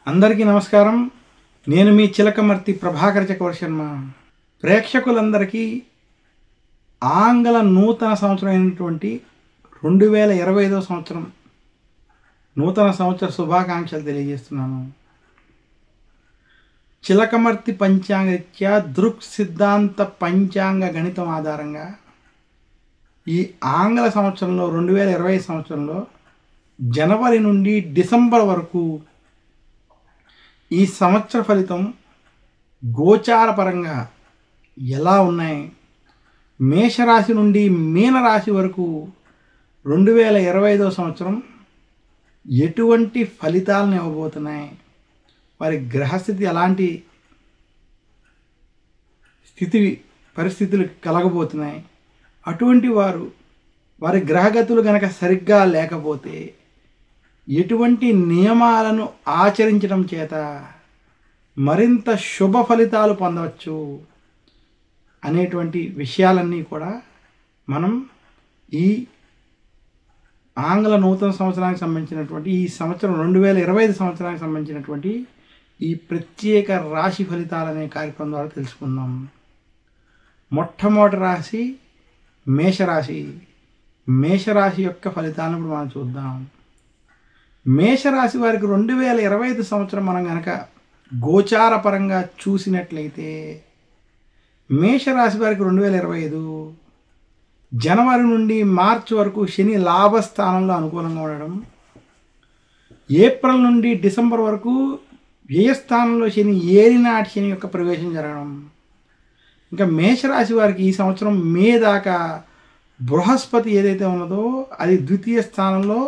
అందరికీ నమస్కారం. నేను మీ చిలకమర్తి ప్రభాకర్ చక్రవర్తి శర్మ. ప్రేక్షకులందరికీ ఆంగ్ల నూతన సంవత్సరం అయినటువంటి 2025వ సంవత్సరం నూతన సంవత్సర శుభాకాంక్షలు తెలియజేస్తున్నాను. చిలకమర్తి పంచాంగరీత్యా దృక్ సిద్ధాంత పంచాంగ గణితం ఆధారంగా ఈ ఆంగ్ల సంవత్సరంలో 2020 సంవత్సరంలో జనవరి నుండి డిసెంబర్ వరకు ఈ సంవత్సర ఫలితం గోచారపరంగా ఎలా ఉన్నాయి, మేషరాశి నుండి మీనరాశి వరకు 2025వ సంవత్సరం ఎటువంటి ఫలితాలను ఇవ్వబోతున్నాయి, వారి గ్రహస్థితి ఎలాంటి పరిస్థితులు కలగబోతున్నాయి, అటువంటి వారి గ్రహగతులు గనక సరిగ్గా లేకపోతే ఎటువంటి నియమాలను ఆచరించడం చేత మరింత శుభ ఫలితాలు పొందవచ్చు అనేటువంటి విషయాలన్నీ కూడా మనం ఈ ఆంగ్ల నూతన సంవత్సరానికి సంబంధించినటువంటి ఈ సంవత్సరం 2025 సంవత్సరానికి సంబంధించినటువంటి ఈ ప్రత్యేక రాశి ఫలితాలు అనే కార్యక్రమం ద్వారా తెలుసుకుందాం. మొట్టమొదటి రాశి మేషరాశి. మేషరాశి యొక్క ఫలితాలను ఇప్పుడు మనం చూద్దాం. మేషరాశి వారికి 2025 సంవత్సరం మనం కనుక గోచారపరంగా చూసినట్లయితే మేషరాశి వారికి 2025 జనవరి నుండి మార్చి వరకు శని లాభస్థానంలో అనుకూలంగా ఉండడం, ఏప్రిల్ నుండి డిసెంబర్ వరకు వ్యయస్థానంలో శని ఏలినాటి శని యొక్క ప్రవేశం జరగడం, ఇంకా మేషరాశి వారికి ఈ సంవత్సరం మే దాకా బృహస్పతి ఏదైతే ఉన్నదో అది ద్వితీయ స్థానంలో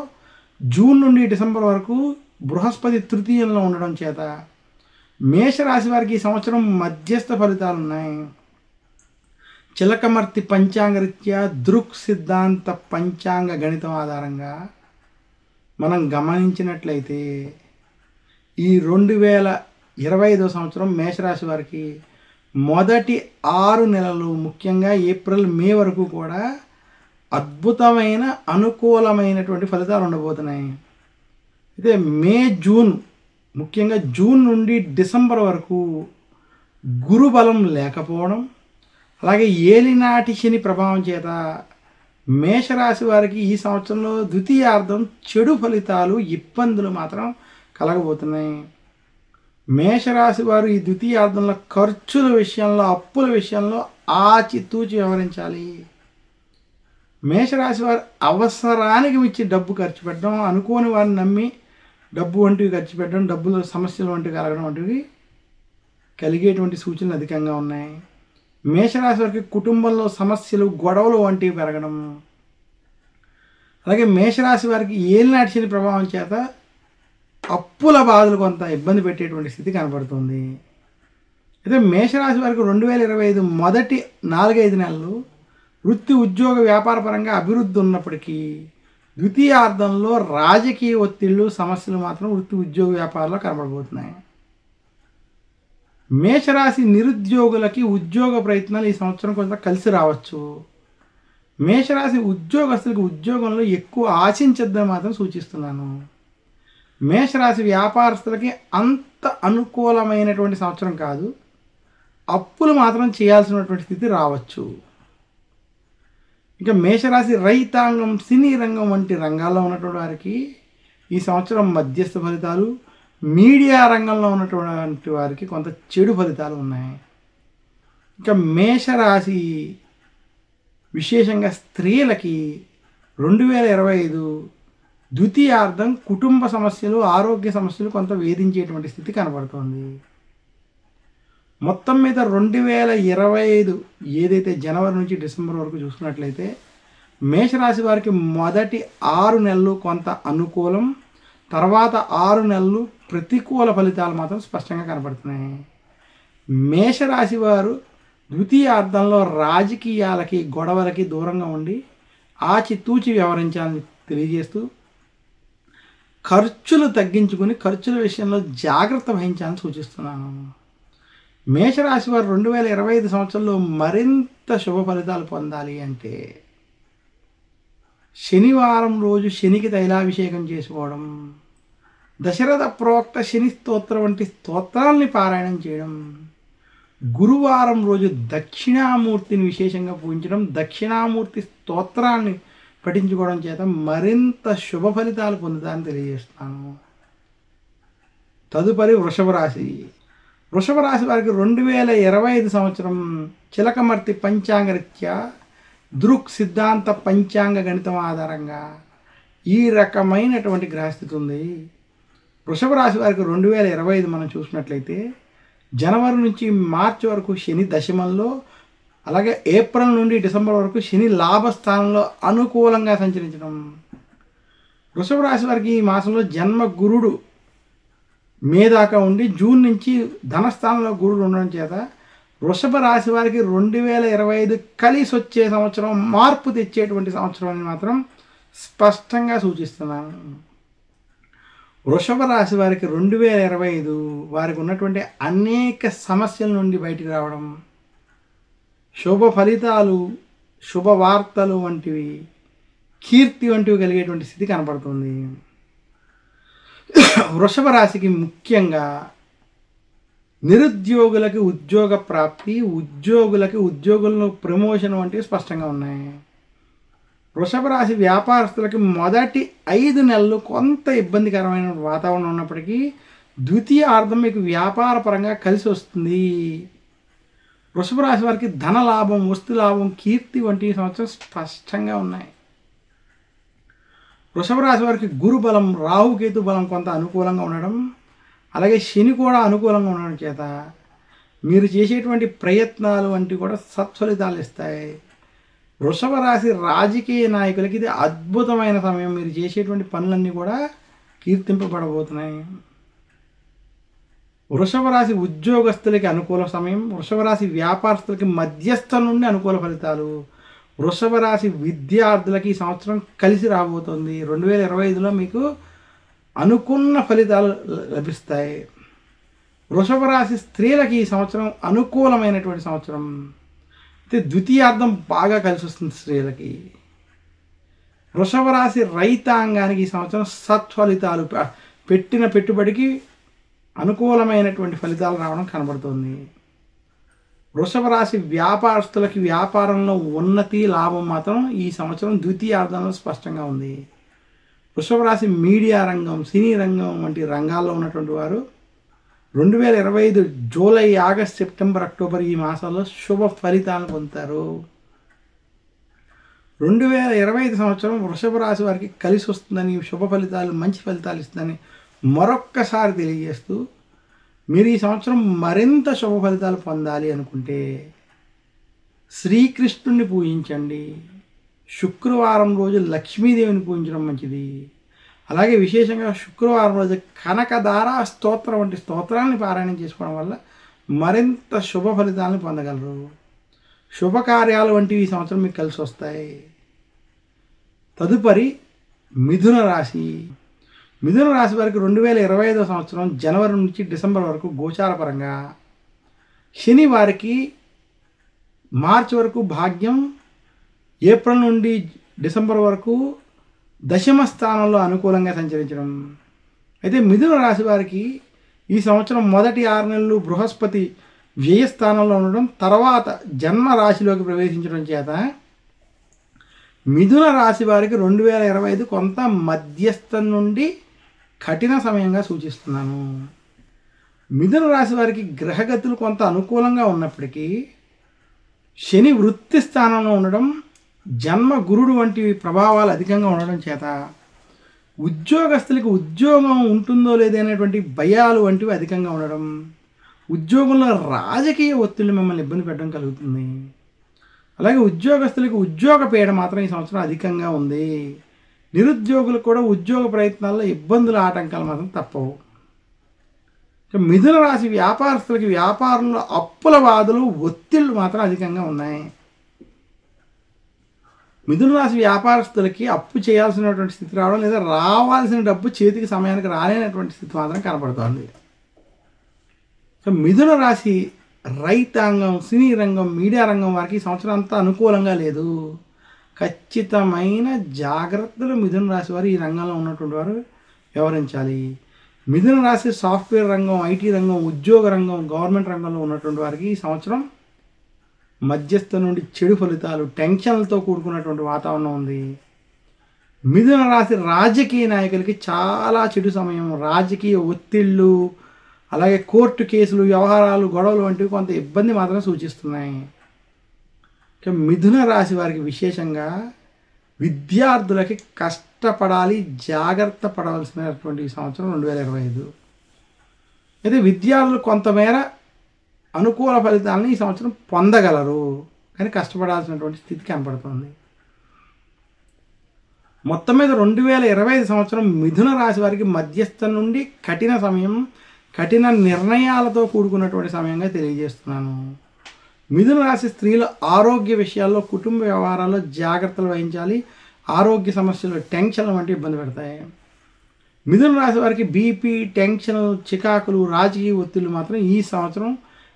జూన్ నుండి డిసెంబర్ వరకు బృహస్పతి తృతీయంలో ఉండడం చేత మేషరాశి వారికి ఈ సంవత్సరం మధ్యస్థ ఫలితాలు ఉన్నాయి. చిలకమర్తి పంచాంగరీత్యా దృక్ సిద్ధాంత పంచాంగ గణితం ఆధారంగా మనం గమనించినట్లయితే ఈ 2025వ సంవత్సరం మేషరాశి వారికి మొదటి 6 నెలలు ముఖ్యంగా ఏప్రిల్ మే వరకు కూడా అద్భుతమైన అనుకూలమైనటువంటి ఫలితాలు ఉండబోతున్నాయి. అయితే మే జూన్ ముఖ్యంగా జూన్ నుండి డిసెంబర్ వరకు గురు బలం లేకపోవడం, అలాగే ఏలినాటి శని ప్రభావం చేత మేషరాశి వారికి ఈ సంవత్సరంలో ద్వితీయార్థం చెడు ఫలితాలు ఇబ్బందులు మాత్రం కలగబోతున్నాయి. మేషరాశి వారు ఈ ద్వితీయార్థంలో ఖర్చుల విషయంలో అప్పుల విషయంలో ఆచితూచి వ్యవహరించాలి. మేషరాశి వారు అవసరానికి మించి డబ్బు ఖర్చు పెట్టడం, అనుకోని వారిని నమ్మి డబ్బు వంటివి ఖర్చు పెట్టడం, డబ్బుల సమస్యలు వంటివి కలగడం వంటివి కలిగేటువంటి సూచనలు అధికంగా ఉన్నాయి. మేషరాశి వారికి కుటుంబంలో సమస్యలు గొడవలు వంటివి పెరగడం, అలాగే మేషరాశి వారికి ఏలినాటి శని ప్రభావం చేత అప్పుల బాధలు కొంత ఇబ్బంది పెట్టేటువంటి స్థితి కనబడుతుంది. అయితే మేషరాశి వారికి 2025 మొదటి 4-5 నెలలు వృత్తి ఉద్యోగ వ్యాపార పరంగా అభివృద్ధి ఉన్నప్పటికీ ద్వితీయార్థంలో రాజకీయ ఒత్తిళ్లు సమస్యలు మాత్రం వృత్తి ఉద్యోగ వ్యాపారంలో కనబడబోతున్నాయి. మేషరాశి నిరుద్యోగులకి ఉద్యోగ ప్రయత్నాలు ఈ సంవత్సరం కొంత కలిసి రావచ్చు. మేషరాశి ఉద్యోగస్తులకు ఉద్యోగంలో ఎక్కువ ఆశించద్దని మాత్రం సూచిస్తున్నాను. మేషరాశి వ్యాపారస్తులకి అంత అనుకూలమైనటువంటి సంవత్సరం కాదు, అప్పులు మాత్రం చేయాల్సినటువంటి స్థితి రావచ్చు. ఇంకా మేషరాశి రైతాంగం, సినీ రంగం వంటి రంగాల్లో ఉన్నటువంటి వారికి ఈ సంవత్సరం మధ్యస్థ ఫలితాలు, మీడియా రంగంలో ఉన్నటువంటి వారికి కొంత చెడు ఫలితాలు ఉన్నాయి. ఇంకా మేషరాశి విశేషంగా స్త్రీలకి 2025 ద్వితీయార్థం కుటుంబ సమస్యలు, ఆరోగ్య సమస్యలు కొంత వేధించేటువంటి స్థితి కనబడుతోంది. మొత్తం మీద 2025 ఏదైతే జనవరి నుంచి డిసెంబర్ వరకు చూసుకున్నట్లయితే మేషరాశి వారికి మొదటి 6 నెలలు కొంత అనుకూలం, తర్వాత 6 నెలలు ప్రతికూల ఫలితాలు మాత్రం స్పష్టంగా కనబడుతున్నాయి. మేషరాశి వారు ద్వితీయార్థంలో రాజకీయాలకి గొడవలకి దూరంగా ఉండి ఆచితూచి వ్యవహరించాలని తెలియజేస్తూ ఖర్చులు తగ్గించుకుని ఖర్చుల విషయంలో జాగ్రత్త వహించాలని సూచిస్తున్నాను. మేషరాశి వారు 2025 సంవత్సరంలో మరింత శుభ ఫలితాలు పొందాలి అంటే శనివారం రోజు శనికి తైలాభిషేకం చేసుకోవడం, దశరథ ప్రోక్త శని స్తోత్రం వంటి స్తోత్రాల్ని పారాయణం చేయడం, గురువారం రోజు దక్షిణామూర్తిని విశేషంగా పూజించడం, దక్షిణామూర్తి స్తోత్రాన్ని పఠించుకోవడం చేత మరింత శుభ ఫలితాలు పొందుతారని తెలియజేస్తున్నాను. తదుపరి వృషభ రాశి. వృషభ రాశి వారికి 2025 సంవత్సరం చిలకమర్తి పంచాంగరీత్యా దృక్ సిద్ధాంత పంచాంగ గణితం ఆధారంగా ఈ రకమైనటువంటి గ్రహస్థితి ఉంది. వృషభ రాశి వారికి 2025 మనం చూసినట్లయితే జనవరి నుంచి మార్చి వరకు శని దశమంలో, అలాగే ఏప్రిల్ నుండి డిసెంబర్ వరకు శని లాభస్థానంలో అనుకూలంగా సంచరించడం. వృషభ రాశి వారికి ఈ మాసంలో జన్మ గురుడు మే దాకా ఉండి జూన్ నుంచి ధనస్థానంలో గురుడు ఉండడం చేత వృషభ రాశి వారికి 2025 కలిసి వచ్చే సంవత్సరం, మార్పు తెచ్చేటువంటి సంవత్సరం అని మాత్రం స్పష్టంగా సూచిస్తున్నాను. వృషభ రాశి వారికి 2025 వారికి ఉన్నటువంటి అనేక సమస్యల నుండి బయటికి రావడం, శుభ ఫలితాలు, శుభవార్తలు వంటివి, కీర్తి వంటివి కలిగేటువంటి స్థితి కనపడుతుంది. వృషభ రాశికి ముఖ్యంగా నిరుద్యోగులకి ఉద్యోగ ప్రాప్తి, ఉద్యోగుల్లో ప్రమోషన్ వంటివి స్పష్టంగా ఉన్నాయి. వృషభ రాశి వ్యాపారస్తులకి మొదటి 5 నెలలు కొంత ఇబ్బందికరమైన వాతావరణం ఉన్నప్పటికీ ద్వితీయార్థం మీకు వ్యాపార పరంగా కలిసి వస్తుంది. వృషభ రాశి వారికి ధన లాభం, వస్తు లాభం, కీర్తి వంటి సంవత్సరం స్పష్టంగా ఉన్నాయి. వృషభ రాశి వారికి గురు బలం, రాహుకేతు బలం కొంత అనుకూలంగా ఉండడం, అలాగే శని కూడా అనుకూలంగా ఉండడం చేత మీరు చేసేటువంటి ప్రయత్నాలు వంటివి కూడా సత్ఫలితాలు ఇస్తాయి. వృషభ రాశి రాజకీయ నాయకులకి ఇది అద్భుతమైన సమయం. మీరు చేసేటువంటి పనులన్నీ కూడా కీర్తింపబడబోతున్నాయి. వృషభ రాశి ఉద్యోగస్తులకి అనుకూల సమయం, వృషభ రాశి వ్యాపారస్తులకి మధ్యస్థం నుండి అనుకూల ఫలితాలు, వృషభ రాశి విద్యార్థులకి ఈ సంవత్సరం కలిసి రాబోతుంది. 2025లో మీకు అనుకున్న ఫలితాలు లభిస్తాయి. వృషభ రాశి స్త్రీలకి ఈ సంవత్సరం అనుకూలమైనటువంటి సంవత్సరం. అయితే ద్వితీయార్థం బాగా కలిసి వస్తుంది స్త్రీలకి. వృషభ రాశి రైతాంగానికి ఈ సంవత్సరం సత్ఫలితాలు, పెట్టిన పెట్టుబడికి అనుకూలమైనటువంటి ఫలితాలు రావడం కనబడుతుంది. వృషభ రాశి వ్యాపారస్తులకి వ్యాపారంలో ఉన్నతి, లాభం మాత్రం ఈ సంవత్సరం ద్వితీయార్థంలో స్పష్టంగా ఉంది. వృషభ రాశి మీడియా రంగం, సినీ రంగం వంటి రంగాల్లో ఉన్నటువంటి వారు 2025 జూలై, ఆగస్ట్, సెప్టెంబర్, అక్టోబర్ ఈ మాసాల్లో శుభ ఫలితాలను పొందుతారు. 2025 సంవత్సరం వృషభ రాశి వారికి కలిసి వస్తుందని, శుభ ఫలితాలు, మంచి ఫలితాలు ఇస్తుందని మరొక్కసారి తెలియజేస్తూ, మీరు ఈ సంవత్సరం మరింత శుభ ఫలితాలు పొందాలి అనుకుంటే శ్రీకృష్ణుడిని పూజించండి. శుక్రవారం రోజు లక్ష్మీదేవిని పూజించడం మంచిది. అలాగే విశేషంగా శుక్రవారం రోజు కనకధార స్తోత్రం వంటి స్తోత్రాన్ని పారాయణం చేసుకోవడం వల్ల మరింత శుభ ఫలితాలను పొందగలరు. శుభకార్యాలు వంటివి ఈ సంవత్సరం మీకు కలిసి వస్తాయి. తదుపరి మిథున రాశి. మిథున రాశి వారికి 2025 సంవత్సరం జనవరి నుంచి డిసెంబర్ వరకు గోచార పరంగా శని వారికి మార్చి వరకు భాగ్యం, ఏప్రిల్ నుండి డిసెంబర్ వరకు దశమ స్థానంలో అనుకూలంగా సంచరించడం. అయితే మిథున రాశి వారికి ఈ సంవత్సరం మొదటి 6 నెలలు బృహస్పతి వ్యయస్థానంలో ఉండడం, తర్వాత జన్మ రాశిలోకి ప్రవేశించడం చేత మిథున రాశి వారికి 2025 కొంత మధ్యస్థం నుండి కఠిన సమయంగా సూచిస్తున్నాను. మిథున రాశి వారికి గ్రహగతులు కొంత అనుకూలంగా ఉన్నప్పటికీ శని వృత్తి స్థానంలో ఉండడం, జన్మ గురుడు వంటి ప్రభావాలు అధికంగా ఉండడం చేత ఉద్యోగస్తులకి ఉద్యోగం ఉంటుందో లేదనేటువంటి భయాలు వంటివి అధికంగా ఉండడం, ఉద్యోగంలో రాజకీయ ఒత్తిళ్లు మిమ్మల్ని ఇబ్బంది పెట్టడం కలుగుతుంది. అలాగే ఉద్యోగస్తులకి ఉద్యోగ పీడ మాత్రం ఈ సంవత్సరం అధికంగా ఉంది. నిరుద్యోగులకు కూడా ఉద్యోగ ప్రయత్నాల్లో ఇబ్బందులు, ఆటంకాలు మాత్రం తప్పవు. మిథున రాశి వ్యాపారస్తులకి వ్యాపారంలో అప్పుల బాధలు, ఒత్తిళ్లు మాత్రం అధికంగా ఉన్నాయి. మిథున రాశి వ్యాపారస్తులకి అప్పు చేయాల్సినటువంటి స్థితి రావడం, లేదా రావాల్సిన డబ్బు చేతికి సమయానికి రాలేనటువంటి స్థితి మాత్రం కనపడుతోంది. సో మిథున రాశి రైతాంగం, సినీ రంగం, మీడియా రంగం వారికి ఈ సంవత్సరం అంతా అనుకూలంగా లేదు. ఖచ్చితమైన జాగ్రత్తలు మిథున రాశి వారు ఈ రంగంలో ఉన్నటువంటి వారు వ్యవహరించాలి. మిథున రాశి సాఫ్ట్వేర్ రంగం, ఐటీ రంగం, ఉద్యోగ రంగం, గవర్నమెంట్ రంగంలో ఉన్నటువంటి వారికి ఈ సంవత్సరం మధ్యస్థ నుండి చెడు ఫలితాలు, టెన్షన్లతో కూడుకున్నటువంటి వాతావరణం ఉంది. మిథున రాశి రాజకీయ నాయకులకి చాలా చెడు సమయం. రాజకీయ ఒత్తిళ్ళు, అలాగే కోర్టు కేసులు, వ్యవహారాలు, గొడవలు వంటివి కొంత ఇబ్బంది మాత్రం సూచిస్తున్నాయి. ఇక మిథున రాశి వారికి విశేషంగా విద్యార్థులకి కష్టపడాలి, జాగ్రత్త పడవలసినటువంటి ఈ సంవత్సరం 2025. అయితే విద్యార్థులు కొంతమేర అనుకూల ఫలితాలను ఈ సంవత్సరం పొందగలరు, కానీ కష్టపడాల్సినటువంటి స్థితి కనపడుతుంది. మొత్తం మీద 2025 సంవత్సరం మిథున రాశి వారికి మధ్యస్థం నుండి కఠిన సమయం, కఠిన నిర్ణయాలతో కూడుకున్నటువంటి సమయంగా తెలియజేస్తున్నాను. మిథున రాశి స్త్రీలు ఆరోగ్య విషయాల్లో, కుటుంబ వ్యవహారాల్లో జాగ్రత్తలు వహించాలి. ఆరోగ్య సమస్యలు, టెన్షన్లు వంటి ఇబ్బంది పెడతాయి. మిథున రాశి వారికి బీపీ, టెన్షన్, చికాకులు, రాజకీయ ఒత్తిళ్లు మాత్రం ఈ సంవత్సరం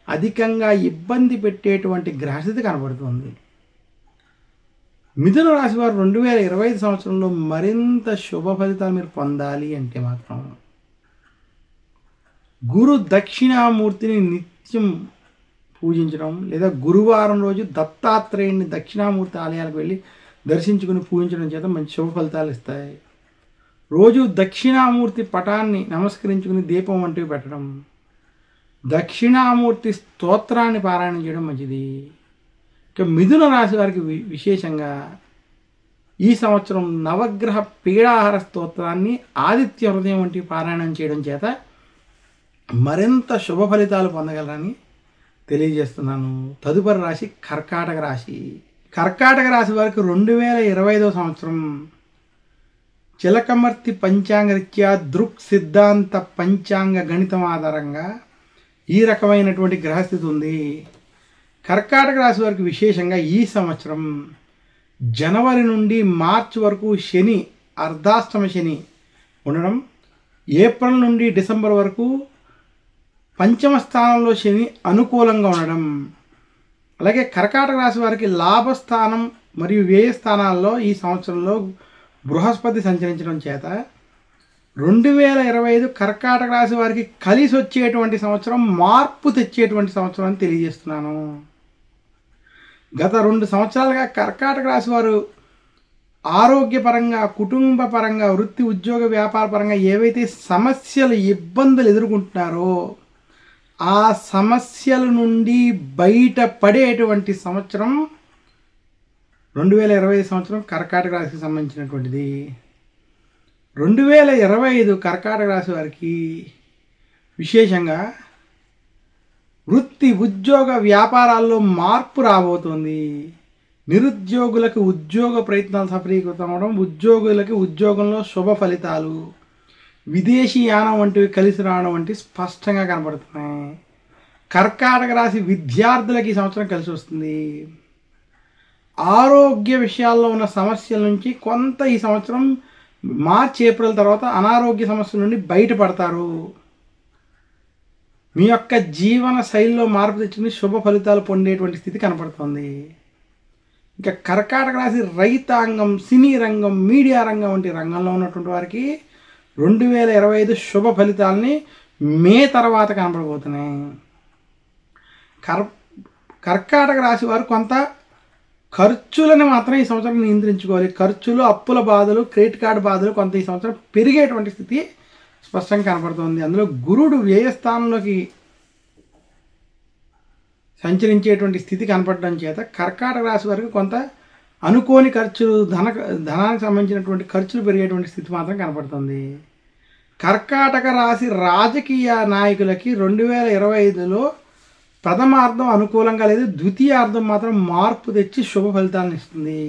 అధికంగా ఇబ్బంది పెట్టేటువంటి గ్రహస్థితి కనబడుతుంది. మిథున రాశి వారు 2025 సంవత్సరంలో మరింత శుభ ఫలితాలు మీరు పొందాలి అంటే మాత్రం గురు దక్షిణామూర్తిని నిత్యం పూజించడం, లేదా గురువారం రోజు దత్తాత్రేయుని దక్షిణామూర్తి ఆలయాలకు వెళ్ళి దర్శించుకుని పూజించడం చేత మంచి శుభ ఫలితాలు ఇస్తాయి. రోజు దక్షిణామూర్తి పటాన్ని నమస్కరించుకుని దీపం వంటివి పెట్టడం, దక్షిణామూర్తి స్తోత్రాన్ని పారాయణం చేయడం మంచిది. ఇక మిథున రాశి వారికి విశేషంగా ఈ సంవత్సరం నవగ్రహ పీడాహార స్తోత్రాన్ని, ఆదిత్య హృదయం వంటి పారాయణం చేయడం చేత మరింత శుభ ఫలితాలు పొందగలరని తెలియజేస్తున్నాను. తదుపరి రాశి కర్కాటక రాశి. కర్కాటక రాశి వారికి 2025 సంవత్సరం చిలకమర్తి పంచాంగరీత్యా దృక్ సిద్ధాంత పంచాంగ గణితం ఆధారంగా ఈ రకమైనటువంటి గ్రహస్థితి ఉంది. కర్కాటక రాశి వారికి విశేషంగా ఈ సంవత్సరం జనవరి నుండి మార్చి వరకు శని, అర్ధాష్టమ శని ఉండడం, ఏప్రిల్ నుండి డిసెంబర్ వరకు పంచమ స్థానంలో శని అనుకూలంగా ఉండడం, అలాగే కర్కాటక రాశి వారికి లాభస్థానం మరియు వ్యయ స్థానాల్లో ఈ సంవత్సరంలో బృహస్పతి సంచరించడం చేత 2025 కర్కాటక రాశి వారికి కలిసి వచ్చేటువంటి సంవత్సరం, మార్పు తెచ్చేటువంటి సంవత్సరం అని తెలియజేస్తున్నాను. గత 2 సంవత్సరాలుగా కర్కాటక రాశి వారు ఆరోగ్యపరంగా, కుటుంబ పరంగా, వృత్తి, ఉద్యోగ, వ్యాపార పరంగా ఏవైతే సమస్యలు, ఇబ్బందులు ఎదుర్కొంటున్నారో ఆ సమస్యల నుండి బయటపడేటువంటి సంవత్సరం 2025 సంవత్సరం కర్కాటక రాశికి సంబంధించినటువంటిది. 2025 కర్కాటక రాశి వారికి విశేషంగా వృత్తి, ఉద్యోగ, వ్యాపారాల్లో మార్పు రాబోతోంది. నిరుద్యోగులకు ఉద్యోగ ప్రయత్నాలు సఫలీకృతం అవడం, ఉద్యోగులకి ఉద్యోగంలో శుభ ఫలితాలు, విదేశీ యానం వంటివి కలిసి రావడం వంటి స్పష్టంగా కనబడుతున్నాయి. కర్కాటక రాశి విద్యార్థులకి ఈ సంవత్సరం కలిసి వస్తుంది. ఆరోగ్య విషయాల్లో ఉన్న సమస్యల నుంచి కొంత ఈ సంవత్సరం మార్చి, ఏప్రిల్ తర్వాత అనారోగ్య సమస్యల నుండి బయటపడతారు. మీ యొక్క జీవన శైలిలో మార్పు తెచ్చుకుని శుభ ఫలితాలు పొందేటువంటి స్థితి కనపడుతుంది. ఇంకా కర్కాటక రాశి రైతాంగం, సినీ రంగం, మీడియా రంగం వంటి రంగంలో ఉన్నటువంటి వారికి 2025 శుభ ఫలితాలని మే తర్వాత కనపడబోతున్నాయి. కర్కాటక రాశి వారు కొంత ఖర్చులను మాత్రం ఈ సంవత్సరం నియంత్రించుకోవాలి. ఖర్చులు, అప్పుల బాధలు, క్రెడిట్ కార్డు బాధలు కొంత ఈ సంవత్సరం పెరిగేటువంటి స్థితి స్పష్టంగా కనపడుతుంది. అందులో గురుడు వ్యయస్థానంలోకి సంచరించేటువంటి స్థితి కనపడడం చేత కర్కాటక రాశి వారికి కొంత అనుకోని ఖర్చులు, ధనానికి సంబంధించినటువంటి ఖర్చులు పెరిగేటువంటి స్థితి మాత్రం కనపడుతుంది. కర్కాటక రాశి రాజకీయ నాయకులకి 2025లో ప్రథమార్థం అనుకూలంగా లేదు, ద్వితీయార్థం మాత్రం మార్పు తెచ్చి శుభ ఫలితాలను ఇస్తుంది.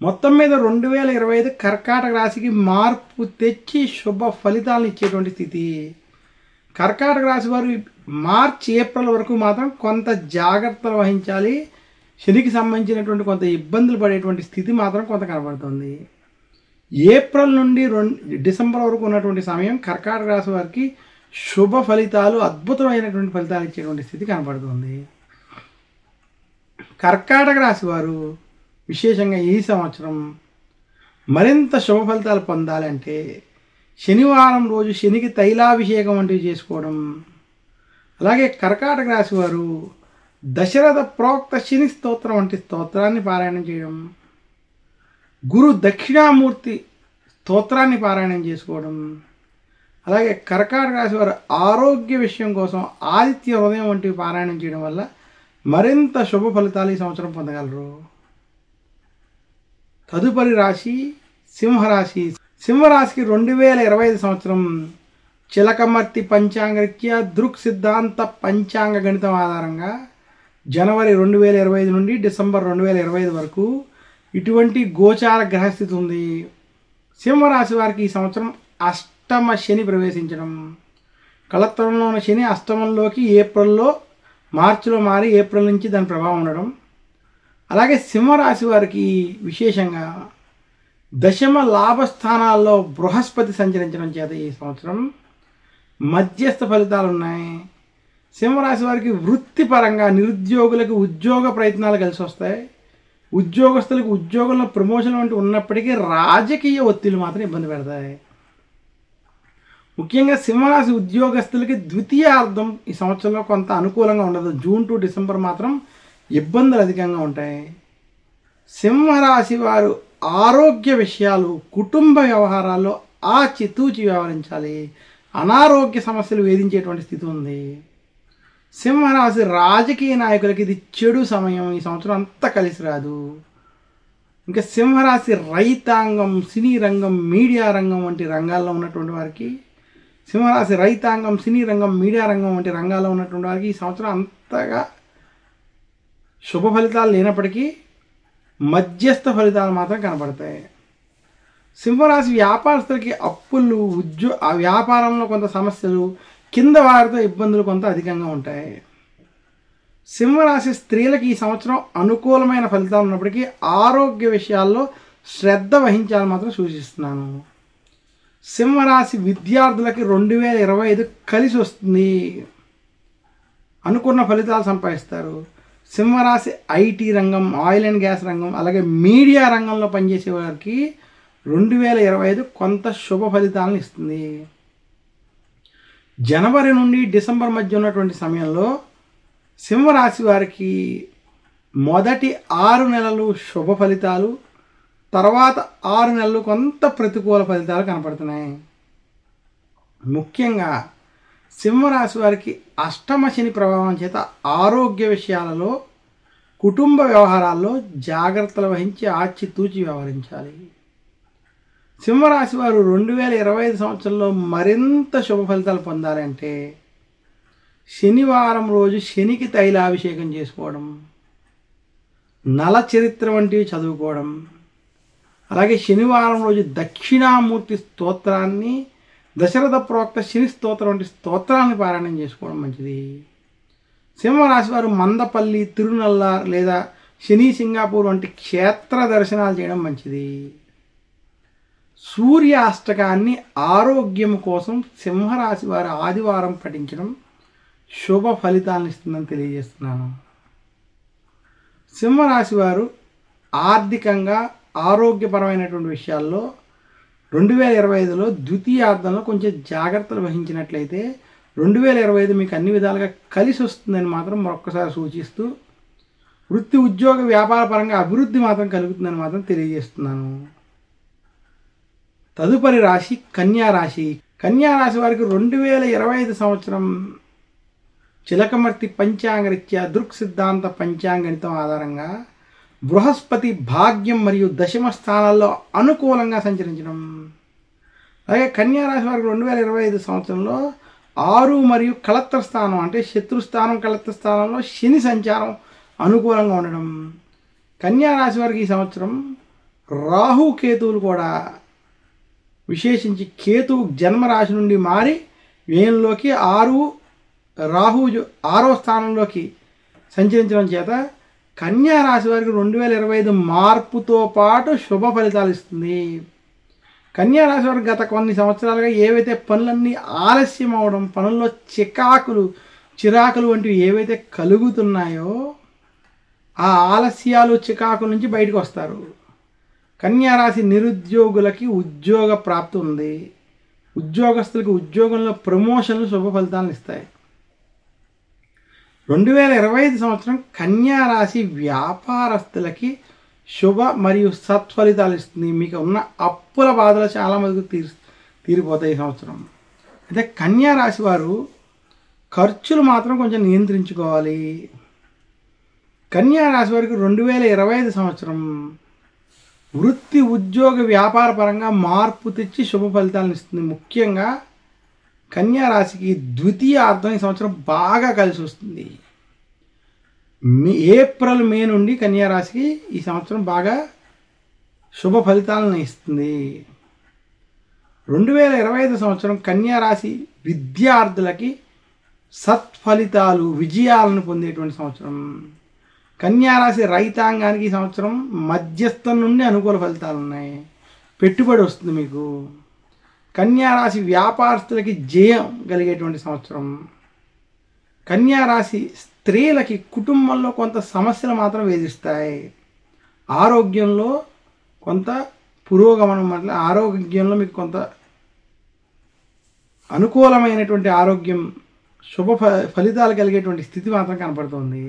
మొత్తం మీద 2025 కర్కాటక రాశికి మార్పు తెచ్చి శుభ ఫలితాలను ఇచ్చేటువంటి స్థితి. కర్కాటక రాశి వారు మార్చి, ఏప్రిల్ వరకు మాత్రం కొంత జాగ్రత్తలు వహించాలి. శనికి సంబంధించినటువంటి కొంత ఇబ్బందులు పడేటువంటి స్థితి మాత్రం కొంత కనబడుతుంది. ఏప్రిల్ నుండి డిసెంబర్ వరకు ఉన్నటువంటి సమయం కర్కాటక రాశి వారికి శుభ ఫలితాలు, అద్భుతమైనటువంటి ఫలితాలు ఇచ్చేటువంటి స్థితి కనబడుతుంది. కర్కాటక రాశి వారు విశేషంగా ఈ సంవత్సరం మరింత శుభ ఫలితాలు పొందాలంటే శనివారం రోజు శనికి తైలాభిషేకం వంటివి చేసుకోవడం. అలాగే కర్కాటక రాశి వారు దశరథ ప్రోక్త శని స్తోత్రం వంటి స్తోత్రాన్ని పారాయణం చేయడం, గురు దక్షిణామూర్తి స్తోత్రాన్ని పారాయణం చేసుకోవడం, అలాగే కర్కాటక రాశి వారు ఆరోగ్య విషయం కోసం ఆదిత్య హృదయం వంటివి పారాయణం చేయడం వల్ల మరింత శుభ ఫలితాలు ఈ సంవత్సరం పొందగలరు. తదుపరి రాశి సింహరాశి. సింహరాశికి 2025 సంవత్సరం చిలకమర్తి పంచాంగరీత్యా దృక్ సిద్ధాంత పంచాంగ గణితం ఆధారంగా జనవరి 2025 నుండి డిసెంబర్ 2025 వరకు ఇటువంటి గోచార గ్రహస్థితి ఉంది. సింహరాశి వారికి ఈ సంవత్సరం అష్టమ శని ప్రవేశించడం, కళత్రంలో ఉన్న శని అష్టమంలోకి మార్చిలో మారి ఏప్రిల్ నుంచి దాని ప్రభావం ఉండడం. అలాగే సింహరాశి వారికి విశేషంగా దశమ లాభస్థానాల్లో బృహస్పతి సంచరించడం చేత ఈ సంవత్సరం మధ్యస్థ ఫలితాలు ఉన్నాయి. సింహరాశి వారికి వృత్తిపరంగా నిరుద్యోగులకు ఉద్యోగ ప్రయత్నాలు కలిసి వస్తాయి. ఉద్యోగస్తులకు ఉద్యోగంలో ప్రమోషన్ వంటి ఉన్నప్పటికీ రాజకీయ ఒత్తిళ్లు మాత్రం ఇబ్బంది పెడతాయి. ముఖ్యంగా సింహరాశి ఉద్యోగస్తులకి ద్వితీయార్థం ఈ సంవత్సరంలో కొంత అనుకూలంగా ఉండదు. జూన్ టు డిసెంబర్ మాత్రం ఇబ్బందులు అధికంగా ఉంటాయి. సింహరాశి వారు ఆరోగ్య విషయాలు, కుటుంబ వ్యవహారాల్లో ఆచితూచి వ్యవహరించాలి. అనారోగ్య సమస్యలు వేధించేటువంటి స్థితి ఉంది. సింహరాశి రాజకీయ నాయకులకి ఇది చెడు సమయం. ఈ సంవత్సరం అంతా కలిసి రాదు. ఇంకా సింహరాశి రైతాంగం, సినీ రంగం, మీడియా రంగం వంటి రంగాల్లో ఉన్నటువంటి వారికి, సింహరాశి రైతాంగం, సినీ రంగం, మీడియా రంగం వంటి రంగాల్లో ఉన్నటువంటి వారికి ఈ సంవత్సరం అంతగా శుభ ఫలితాలు లేనప్పటికీ మధ్యస్థ ఫలితాలు మాత్రం కనబడతాయి. సింహరాశి వ్యాపారస్తులకి అప్పులు, ఆ వ్యాపారంలో కొంత సమస్యలు, కింద వారితో ఇబ్బందులు కొంత అధికంగా ఉంటాయి. సింహరాశి స్త్రీలకి ఈ సంవత్సరం అనుకూలమైన ఫలితాలు ఉన్నప్పటికీ ఆరోగ్య విషయాల్లో శ్రద్ధ వహించాలని మాత్రం సూచిస్తున్నాను. సింహరాశి విద్యార్థులకి 2025 కలిసి వస్తుంది. అనుకున్న ఫలితాలు సంపాదిస్తారు. సింహరాశి ఐటీ రంగం, ఆయిల్ అండ్ గ్యాస్ రంగం, అలాగే మీడియా రంగంలో పనిచేసే వారికి 2025 కొంత శుభ ఫలితాలను ఇస్తుంది. జనవరి నుండి డిసెంబర్ మధ్య ఉన్నటువంటి సమయంలో సింహరాశి వారికి మొదటి 6 నెలలు శుభ ఫలితాలు, తర్వాత 6 నెలలు కొంత ప్రతికూల ఫలితాలు కనపడుతున్నాయి. ముఖ్యంగా సింహరాశి వారికి అష్టమ శని ప్రభావం చేత ఆరోగ్య విషయాలలో, కుటుంబ వ్యవహారాల్లో జాగ్రత్తలు వహించి ఆచితూచి వ్యవహరించాలి. సింహరాశి వారు 2025 సంవత్సరంలో మరింత శుభ ఫలితాలు పొందాలంటే శనివారం రోజు శనికి తైలాభిషేకం చేసుకోవడం, నల చరిత్ర వంటివి చదువుకోవడం, అలాగే శనివారం రోజు దక్షిణామూర్తి స్తోత్రాన్ని, దశరథ ప్రోక్త శని స్తోత్రం వంటి స్తోత్రాన్ని పారాయణం చేసుకోవడం మంచిది. సింహరాశి వారు మందపల్లి, తిరునల్లార్ లేదా శని సింగాపూర్ వంటి క్షేత్ర దర్శనాలు చేయడం మంచిది. సూర్య అష్టకాన్ని ఆరోగ్యం కోసం సింహరాశి వారు ఆదివారం పఠించడం శుభ ఫలితాలను ఇస్తుందని తెలియజేస్తున్నాను. సింహరాశి వారు ఆర్థికంగా, ఆరోగ్యపరమైనటువంటి విషయాల్లో 2025లో ద్వితీయార్థంలో కొంచెం జాగ్రత్తలు వహించినట్లయితే 2025 మీకు అన్ని విధాలుగా కలిసి వస్తుందని మాత్రం మరొక్కసారి సూచిస్తూ, వృత్తి, ఉద్యోగ, వ్యాపార పరంగా అభివృద్ధి మాత్రం కలుగుతుందని మాత్రం తెలియజేస్తున్నాను. తదుపరి రాశి కన్యారాశి. కన్యారాశి వారికి 2025 సంవత్సరం చిలకమర్తి పంచాంగరీత్యా దృక్ సిద్ధాంత పంచాంగణితం ఆధారంగా బృహస్పతి భాగ్యం మరియు దశమ స్థానాల్లో అనుకూలంగా సంచరించడం. అలాగే కన్యారాశి వారికి 2025 సంవత్సరంలో 6 మరియు కళత్ర స్థానం అంటే శత్రుస్థానం, కళత్ర స్థానంలో శని సంచారం అనుకూలంగా ఉండడం. కన్యారాశి వారికి ఈ సంవత్సరం రాహు కేతువులు కూడా, విశేషించి కేతువు జన్మరాశి నుండి మారి వ్యయంలోకి రాహు 6వ స్థానంలోకి సంచరించడం చేత కన్యారాశి వారికి 2025 మార్పుతో పాటు శుభ ఫలితాలు ఇస్తుంది. కన్యారాశి వారికి గత కొన్ని సంవత్సరాలుగా ఏవైతే పనులన్నీ ఆలస్యం అవడం, పనుల్లో చిరాకులు వంటివి ఏవైతే కలుగుతున్నాయో ఆ ఆలస్యాలు, చికాకుల నుంచి బయటకు వస్తారు. కన్యారాశి నిరుద్యోగులకి ఉద్యోగ ప్రాప్తి ఉంది. ఉద్యోగస్తులకు ఉద్యోగంలో ప్రమోషన్లు శుభ ఫలితాలను ఇస్తాయి. 2025 సంవత్సరం కన్యా రాశి వ్యాపారస్తులకి శుభ మరియు సత్ఫలితాలు ఇస్తుంది. మీకు ఉన్న అప్పుల బాధలు చాలా మందికి తీరిపోతాయి ఈ సంవత్సరం. అయితే కన్యా రాశి వారు ఖర్చులు మాత్రం కొంచెం నియంత్రించుకోవాలి. కన్యా రాశి వారికి 2025 సంవత్సరం వృత్తి ఉద్యోగ వ్యాపార పరంగా మార్పు తెచ్చి శుభ ఫలితాలను ఇస్తుంది. ముఖ్యంగా కన్యా రాశికి ద్వితీయార్థం ఈ సంవత్సరం బాగా కలిసి వస్తుంది. ఏప్రిల్ మే నుండి కన్యా రాశికి ఈ సంవత్సరం బాగా శుభ ఫలితాలను ఇస్తుంది. 2025 సంవత్సరం కన్యా రాశి విద్యార్థులకి సత్ఫలితాలు విజయాలను పొందేటువంటి సంవత్సరం. కన్యా రాశి రైతాంగానికి ఈ సంవత్సరం మధ్యస్థం నుండి అనుకూల ఫలితాలు ఉన్నాయి. పెట్టుబడి వస్తుంది మీకు. కన్యా రాశి వ్యాపారస్తులకి జయం కలిగేటువంటి సంవత్సరం. కన్యా రాశి స్త్రీలకి కుటుంబంలో కొంత సమస్యలు మాత్రం వేధిస్తాయి. ఆరోగ్యంలో కొంత పురోగమనం అంటే ఆరోగ్యంలో మీకు కొంత అనుకూలమైనటువంటి ఆరోగ్యం శుభ ఫలితాలు కలిగేటువంటి స్థితి మాత్రం కనపడుతుంది.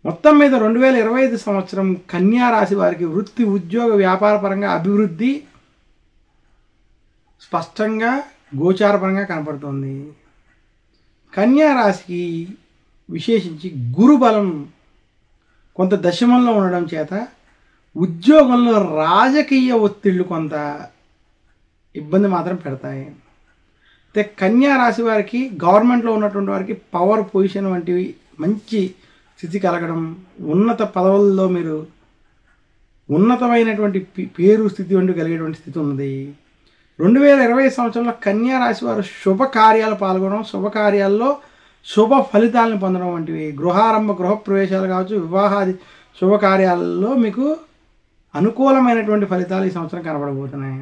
మొత్తం మీద 2025 సంవత్సరం కన్యా రాశి వారికి వృత్తి ఉద్యోగ వ్యాపార పరంగా అభివృద్ధి స్పష్టంగా గోచారపరంగా కనపడుతుంది. కన్యా రాశికి విశేషించి గురుబలం కొంత దశమంలో ఉండడం చేత ఉద్యోగంలో రాజకీయ ఒత్తిళ్లు కొంత ఇబ్బంది మాత్రం పెడతాయి. అయితే కన్యా రాశి వారికి గవర్నమెంట్లో ఉన్నటువంటి వారికి పవర్ పొజిషన్ వంటివి మంచి స్థితి కలగడం, ఉన్నత పదవుల్లో మీరు ఉన్నతమైనటువంటి పేరు స్థితి వంటి కలిగేటువంటి స్థితి ఉన్నది. 2020 సంవత్సరంలో కన్యా రాశి వారు శుభకార్యాలు పాల్గొనడం, శుభకార్యాల్లో శుభ ఫలితాలను పొందడం వంటివి, గృహారంభ గృహప్రవేశాలు కావచ్చు, వివాహాది శుభకార్యాలలో మీకు అనుకూలమైనటువంటి ఫలితాలు ఈ సంవత్సరం కనబడబోతున్నాయి.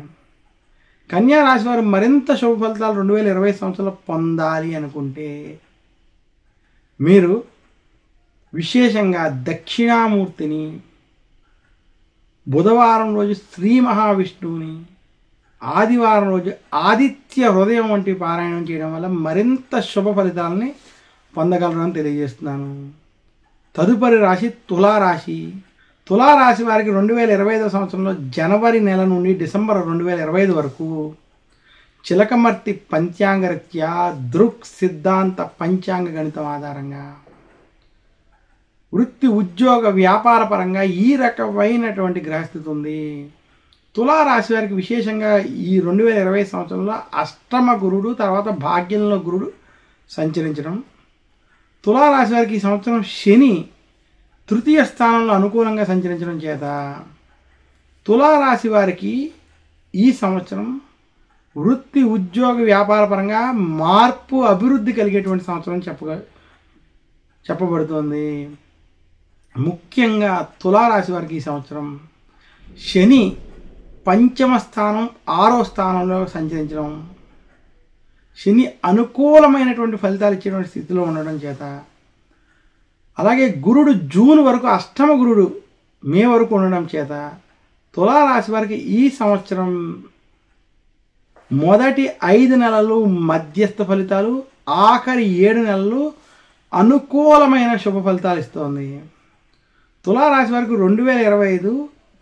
కన్యా రాశి వారు మరింత శుభ ఫలితాలు 2020 సంవత్సరంలో పొందాలి అనుకుంటే మీరు విశేషంగా దక్షిణామూర్తిని, బుధవారం రోజు శ్రీ మహావిష్ణువుని, ఆదివారం రోజు ఆదిత్య హృదయం వంటి పారాయణం చేయడం వల్ల మరింత శుభ ఫలితాలని పొందగలరని తెలియజేస్తున్నాను. తదుపరి రాశి తులారాశి. తులారాశి వారికి 2025 సంవత్సరంలో జనవరి నెల నుండి డిసెంబర్ 2025 వరకు చిలకమర్తి పంచాంగరీత్యా దృక్ సిద్ధాంత పంచాంగ గణితం ఆధారంగా వృత్తి ఉద్యోగ వ్యాపార పరంగా ఈ రకమైనటువంటి గ్రహస్థితి ఉంది. తులారాశి వారికి విశేషంగా ఈ 2020 సంవత్సరంలో అష్టమ గురుడు, తర్వాత భాగ్యంలో గురుడు సంచరించడం. తులారాశి వారికి ఈ సంవత్సరం శని తృతీయ స్థానంలో అనుకూలంగా సంచరించడం చేత తులారాశి వారికి ఈ సంవత్సరం వృత్తి ఉద్యోగ వ్యాపార పరంగా మార్పు అభివృద్ధి కలిగేటువంటి సంవత్సరం చెప్పబడుతుంది. ముఖ్యంగా తులారాశి వారికి ఈ సంవత్సరం శని పంచమ స్థానం 6వ స్థానంలో సంచరించడం, శని అనుకూలమైనటువంటి ఫలితాలు ఇచ్చేటువంటి స్థితిలో ఉండడం చేత, అలాగే గురుడు జూన్ వరకు అష్టమ గురుడు మే వరకు ఉండడం చేత తులారాశి వారికి ఈ సంవత్సరం మొదటి 5 నెలలు మధ్యస్థ ఫలితాలు, ఆఖరి 7 నెలలు అనుకూలమైన శుభ ఫలితాలు ఇస్తుంది. తులారాశి వారికి 2025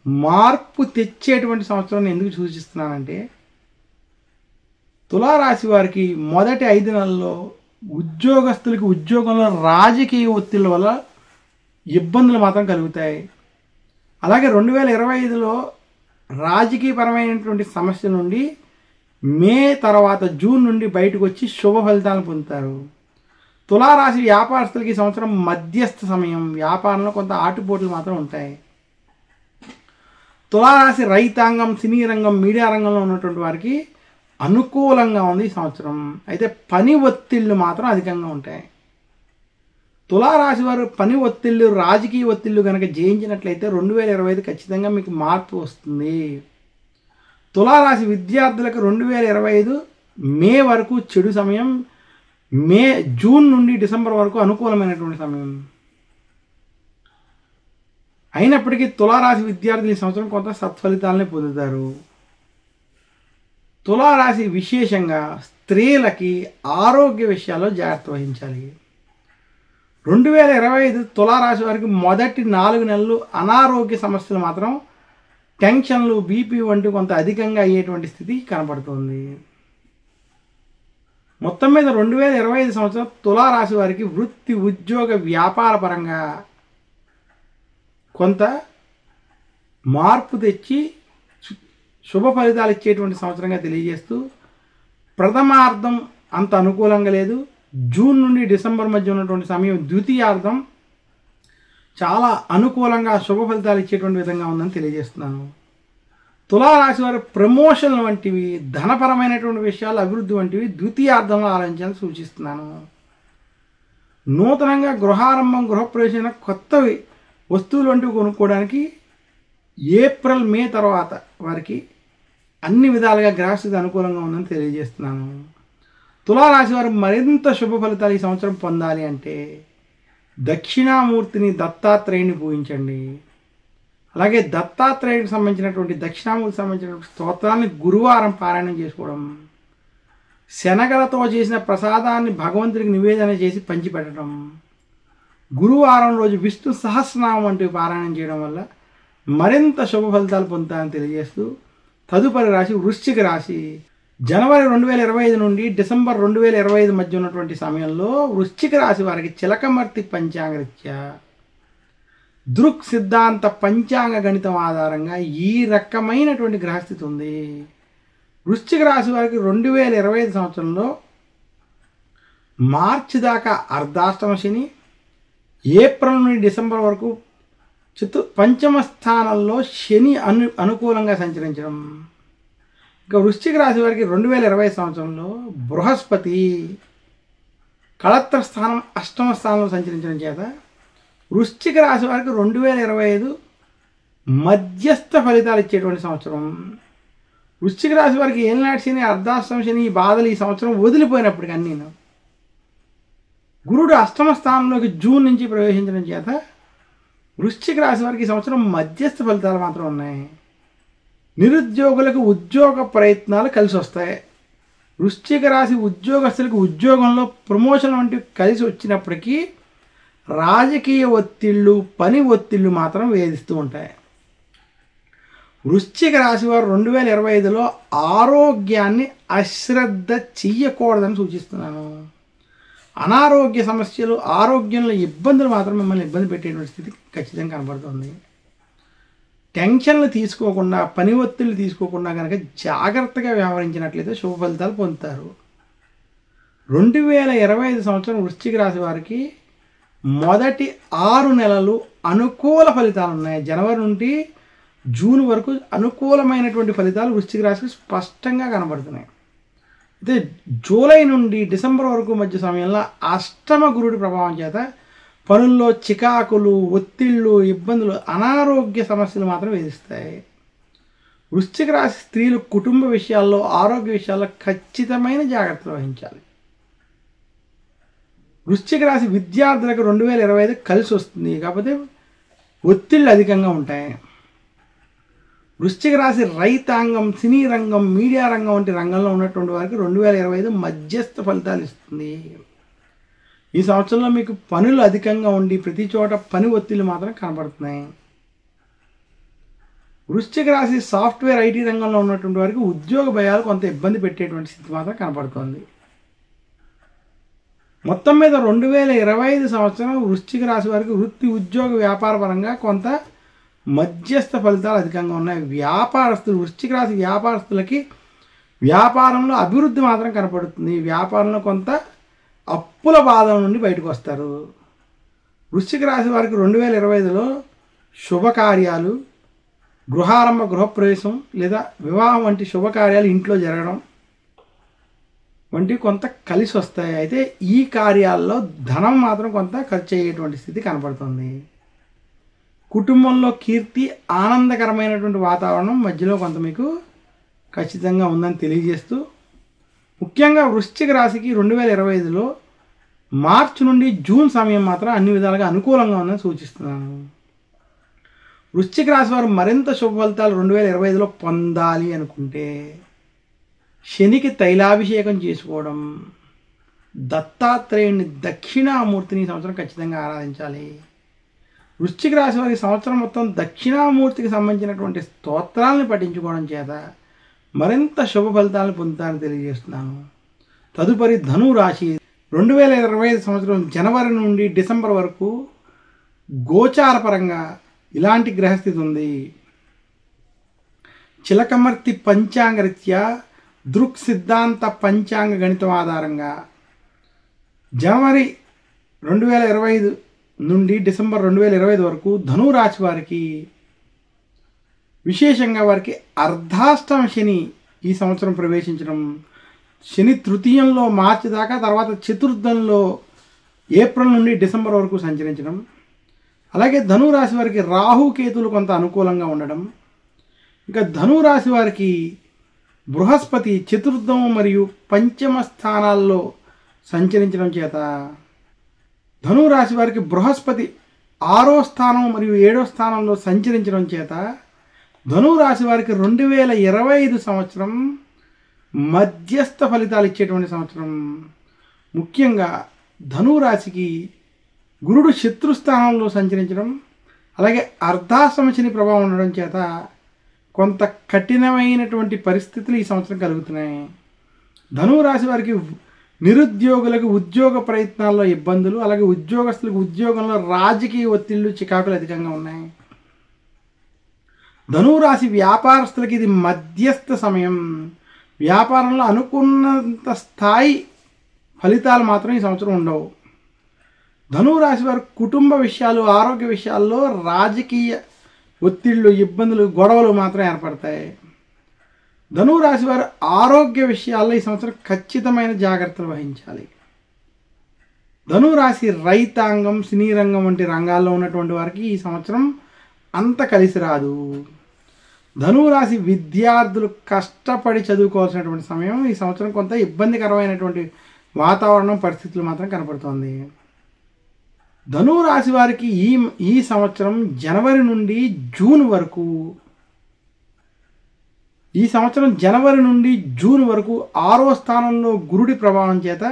మార్పు తెచ్చేటువంటి సంవత్సరాన్ని ఎందుకు సూచిస్తున్నానంటే, తులారాశి వారికి మొదటి 5 నెలల్లో ఉద్యోగస్తులకి ఉద్యోగంలో రాజకీయ ఒత్తిళ్ల వల్ల ఇబ్బందులు మాత్రం కలుగుతాయి. అలాగే 2025లో రాజకీయపరమైనటువంటి సమస్యల నుండి మే తర్వాత జూన్ నుండి బయటకు వచ్చి శుభ ఫలితాలను పొందుతారు. తులారాశి వ్యాపారస్తులకి ఈ సంవత్సరం మధ్యస్థ సమయం, వ్యాపారంలో కొంత ఆటుపోట్లు మాత్రం ఉంటాయి. తులారాశి రైతాంగం, సినీ రంగం, మీడియా రంగంలో ఉన్నటువంటి వారికి అనుకూలంగా ఉంది ఈ సంవత్సరం. అయితే పని ఒత్తిళ్లు మాత్రం అధికంగా ఉంటాయి. తులారాశి వారు పని ఒత్తిళ్లు, రాజకీయ ఒత్తిళ్లు కనుక జయించినట్లయితే 2025 ఖచ్చితంగా మీకు మార్పు వస్తుంది. తులారాశి విద్యార్థులకు 2025 మే వరకు చెడు సమయం, జూన్ నుండి డిసెంబర్ వరకు అనుకూలమైనటువంటి సమయం. అయినప్పటికీ తులారాశి విద్యార్థులు ఈ సంవత్సరం కొంత సత్ఫలితాలని పొందుతారు. తులారాశి విశేషంగా స్త్రీలకి ఆరోగ్య విషయాల్లో జాగ్రత్త వహించాలి. 2025 తులారాశి వారికి మొదటి 4 నెలలు అనారోగ్య సమస్యలు మాత్రం టెన్షన్లు, బీపీ వంటి కొంత అధికంగా అయ్యేటువంటి స్థితి కనపడుతుంది. మొత్తం మీద 2025 సంవత్సరం తులారాశి వారికి వృత్తి, ఉద్యోగ, వ్యాపార పరంగా కొంత మార్పు తెచ్చి శుభ ఫలితాలు ఇచ్చేటువంటి సంవత్సరంగా తెలియజేస్తూ, ప్రథమార్థం అంత అనుకూలంగా లేదు. జూన్ నుండి డిసెంబర్ మధ్య ఉన్నటువంటి సమయం ద్వితీయార్థం చాలా అనుకూలంగా శుభ ఫలితాలు ఇచ్చేటువంటి విధంగా ఉందని తెలియజేస్తున్నాను. తులారాశి వారి ప్రమోషన్ వంటివి, ధనపరమైనటువంటి విషయాలు, అభివృద్ధి వంటివి ద్వితీయార్థంలో ఆలోచించాలని సూచిస్తున్నాను. నూతనంగా గృహారంభం, గృహప్రవేశం, కొత్త వస్తువులు వంటివి కొనుక్కోవడానికి ఏప్రిల్, మే తర్వాత వారికి అన్ని విధాలుగా గ్రహస్థితి అనుకూలంగా ఉందని తెలియజేస్తున్నాను. తులారాశి వారు మరింత శుభ ఫలితాలు ఈ సంవత్సరం పొందాలి అంటే దక్షిణామూర్తిని, దత్తాత్రేయుని పూజించండి. అలాగే దత్తాత్రేయుడికి సంబంధించినటువంటి, దక్షిణామూర్తికి సంబంధించినటువంటి స్తోత్రాన్ని గురువారం పారాయణం చేసుకోవడం, శనగలతో చేసిన ప్రసాదాన్ని భగవంతుడికి నివేదన చేసి పంచిపెట్టడం, గురువారం రోజు విష్ణు సహస్రనామం వంటివి పారాయణం చేయడం వల్ల మరింత శుభ ఫలితాలు పొందుతారని తెలియజేస్తూ, తదుపరి రాశి వృశ్చిక రాశి. జనవరి 2025 నుండి డిసెంబర్ 2025 మధ్య ఉన్నటువంటి సమయంలో వృశ్చిక రాశి వారికి చిలకమర్తి పంచాంగరీత్యా దృక్ సిద్ధాంత పంచాంగ గణితం ఆధారంగా ఈ రకమైనటువంటి గ్రహస్థితి ఉంది. వృశ్చిక రాశి వారికి 2025 సంవత్సరంలో మార్చి దాకా అర్ధాష్టమ శని, ఏప్రిల్ నుండి డిసెంబర్ వరకు పంచమ స్థానంలో శని అనుకూలంగా సంచరించడం. ఇక వృశ్చిక రాశి వారికి 2020 సంవత్సరంలో బృహస్పతి కళత్ర స్థానం, అష్టమ స్థానంలో సంచరించడం చేత వృశ్చిక రాశి వారికి 2025 మధ్యస్థ ఫలితాలు ఇచ్చేటువంటి సంవత్సరం. వృశ్చిక రాశి వారికి ఏలినాటి శని, అర్ధాష్టమ శని ఈ బాధలు ఈ సంవత్సరం వదిలిపోయినప్పటికీ అన్నీ గురుడు అష్టమ స్థానంలోకి జూన్ నుంచి ప్రవేశించడం చేత వృశ్చిక రాశి వారికి ఈ సంవత్సరం మధ్యస్థ ఫలితాలు మాత్రం ఉన్నాయి. నిరుద్యోగులకు ఉద్యోగ ప్రయత్నాలు కలిసి వస్తాయి. వృశ్చిక రాశి ఉద్యోగస్తులకు ఉద్యోగంలో ప్రమోషన్ వంటివి కలిసి వచ్చినప్పటికీ రాజకీయ ఒత్తిళ్ళు, పని ఒత్తిళ్ళు మాత్రం వేధిస్తూ ఉంటాయి. వృశ్చిక రాశి వారు 2025లో ఆరోగ్యాన్ని అశ్రద్ధ చెయ్యకూడదని సూచిస్తున్నాను. అనారోగ్య సమస్యలు, ఆరోగ్యంలో ఇబ్బందులు మాత్రం మిమ్మల్ని ఇబ్బంది పెట్టేటువంటి స్థితి ఖచ్చితంగా కనబడుతుంది. టెన్షన్లు తీసుకోకుండా, పని ఒత్తిళ్ళు తీసుకోకుండా కనుక జాగ్రత్తగా వ్యవహరించినట్లయితే శుభ ఫలితాలు పొందుతారు. 2025 సంవత్సరం వృశ్చిక రాశి వారికి మొదటి 6 నెలలు అనుకూల ఫలితాలు ఉన్నాయి. జనవరి నుండి జూన్ వరకు అనుకూలమైనటువంటి ఫలితాలు వృశ్చిక రాశికి స్పష్టంగా కనబడుతున్నాయి. అయితే జూలై నుండి డిసెంబర్ వరకు మధ్య సమయంలో అష్టమ గురుడి ప్రభావం చేత పనుల్లో చికాకులు, ఒత్తిళ్ళు, ఇబ్బందులు, అనారోగ్య సమస్యలు మాత్రం వేధిస్తాయి. వృశ్చిక రాశి స్త్రీలు కుటుంబ విషయాల్లో, ఆరోగ్య విషయాల్లో ఖచ్చితమైన జాగ్రత్తలు వహించాలి. వృశ్చిక రాశి విద్యార్థులకు 2025 కలిసి వస్తుంది, కాకపోతే ఒత్తిళ్ళు అధికంగా ఉంటాయి. వృశ్చిక రాశి రైతాంగం, సినీ రంగం, మీడియా రంగం వంటి రంగంలో ఉన్నటువంటి వారికి 2025 మధ్యస్థ ఫలితాలు ఇస్తుంది. ఈ సంవత్సరంలో మీకు పనులు అధికంగా ఉండి ప్రతి చోట పని ఒత్తిళ్ళు మాత్రం కనబడుతున్నాయి. వృశ్చిక రాశి సాఫ్ట్వేర్, ఐటీ రంగంలో ఉన్నటువంటి వారికి ఉద్యోగ భయాలు కొంత ఇబ్బంది పెట్టేటువంటి స్థితి మాత్రం కనబడుతుంది. మొత్తం మీద 2025 సంవత్సరం వృశ్చిక రాశి వారికి వృత్తి, ఉద్యోగ, వ్యాపార పరంగా కొంత మధ్యస్థ ఫలితాలు అధికంగా ఉన్నాయి. వ్యాపారస్తులు, వృశ్చిక రాశి వ్యాపారస్తులకి వ్యాపారంలో అభివృద్ధి మాత్రం కనపడుతుంది. వ్యాపారంలో కొంత అప్పుల బాధల నుండి బయటకు వస్తారు. వృశ్చిక రాశి వారికి 2025లో శుభకార్యాలు, గృహారంభ, గృహప్రవేశం లేదా వివాహం వంటి శుభకార్యాలు ఇంట్లో జరగడం వంటివి కొంత కలిసి వస్తాయి. అయితే ఈ కార్యాల్లో ధనం మాత్రం కొంత ఖర్చు అయ్యేటువంటి స్థితి కనపడుతుంది. కుటుంబంలో కీర్తి, ఆనందకరమైనటువంటి వాతావరణం మధ్యలో కొంత మీకు ఖచ్చితంగా ఉందని తెలియజేస్తూ, ముఖ్యంగా వృశ్చిక రాశికి 2025లో మార్చి నుండి జూన్ సమయం మాత్రం అన్ని విధాలుగా అనుకూలంగా ఉందని సూచిస్తున్నాను. వృశ్చిక రాశి వారు మరింత శుభ ఫలితాలు 2025లో పొందాలి అనుకుంటే శనికి తైలాభిషేకం చేసుకోవడం, దత్తాత్రేయుని దక్షిణామూర్తిని ఈ సంవత్సరం ఖచ్చితంగా ఆరాధించాలి. వృశ్చిక రాశి వారి సంవత్సరం మొత్తం దక్షిణామూర్తికి సంబంధించినటువంటి స్తోత్రాలను పఠించుకోవడం చేత మరింత శుభ ఫలితాలను పొందుతారని తెలియజేస్తున్నాను. తదుపరి ధను రాశి 2025 సంవత్సరం జనవరి నుండి డిసెంబర్ వరకు గోచారపరంగా ఇలాంటి గ్రహస్థితి ఉంది. చిలకమర్తి పంచాంగరీత్యా దృక్ సిద్ధాంత పంచాంగ గణితం ఆధారంగా జనవరి 2025 నుండి డిసెంబర్ 2025 వరకు ధనురాశి వారికి విశేషంగా వారికి అర్ధాష్టమ శని ఈ సంవత్సరం ప్రవేశించడం, శని తృతీయంలో మార్చి దాకా, తర్వాత చతుర్థంలో ఏప్రిల్ నుండి డిసెంబర్ వరకు సంచరించడం, అలాగే ధనురాశి వారికి రాహుకేతులు కొంత అనుకూలంగా ఉండడం, ఇంకా ధనురాశి వారికి బృహస్పతి చతుర్థం మరియు పంచమ స్థానాల్లో సంచరించడం చేత ధనురాశి వారికి బృహస్పతి 6వ స్థానం మరియు 7వ స్థానంలో సంచరించడం చేత ధనురాశి వారికి 2025 సంవత్సరం మధ్యస్థ ఫలితాలు ఇచ్చేటువంటి సంవత్సరం. ముఖ్యంగా ధనురాశికి గురుడు శత్రుస్థానంలో సంచరించడం, అలాగే అర్ధాష్టమ శని ప్రభావం ఉండడం చేత కొంత కఠినమైనటువంటి పరిస్థితులు ఈ సంవత్సరం కలుగుతున్నాయి. ధనురాశి వారికి నిరుద్యోగులకు ఉద్యోగ ప్రయత్నాల్లో ఇబ్బందులు, అలాగే ఉద్యోగస్తులకు ఉద్యోగంలో రాజకీయ ఒత్తిళ్లు చికాకులు అధికంగా ఉన్నాయి. ధనురాశి వ్యాపారస్తులకి ఇది మధ్యస్థ సమయం. వ్యాపారంలో అనుకున్నంత స్థాయి ఫలితాలు మాత్రం ఈ సంవత్సరం ఉండవు. ధనురాశి వారి కుటుంబ విషయాలు, ఆరోగ్య విషయాల్లో రాజకీయ ఒత్తిళ్లు, ఇబ్బందులు, గొడవలు మాత్రం ఏర్పడతాయి. ధనురాశి వారు ఆరోగ్య విషయాల్లో ఈ సంవత్సరం ఖచ్చితమైన జాగ్రత్తలు వహించాలి. ధనురాశి రైతాంగం, సినీ రంగం వంటి రంగాల్లో ఉన్నటువంటి వారికి ఈ సంవత్సరం అంత కలిసి రాదు. ధనురాశి విద్యార్థులు కష్టపడి చదువుకోవాల్సినటువంటి సమయం. ఈ సంవత్సరం కొంత ఇబ్బందికరమైనటువంటి వాతావరణం, పరిస్థితులు మాత్రం కనపడుతోంది. ధనురాశి వారికి ఈ సంవత్సరం జనవరి నుండి జూన్ వరకు, ఈ సంవత్సరం జనవరి నుండి జూన్ వరకు 6వ స్థానంలో గురుడి ప్రభావం చేత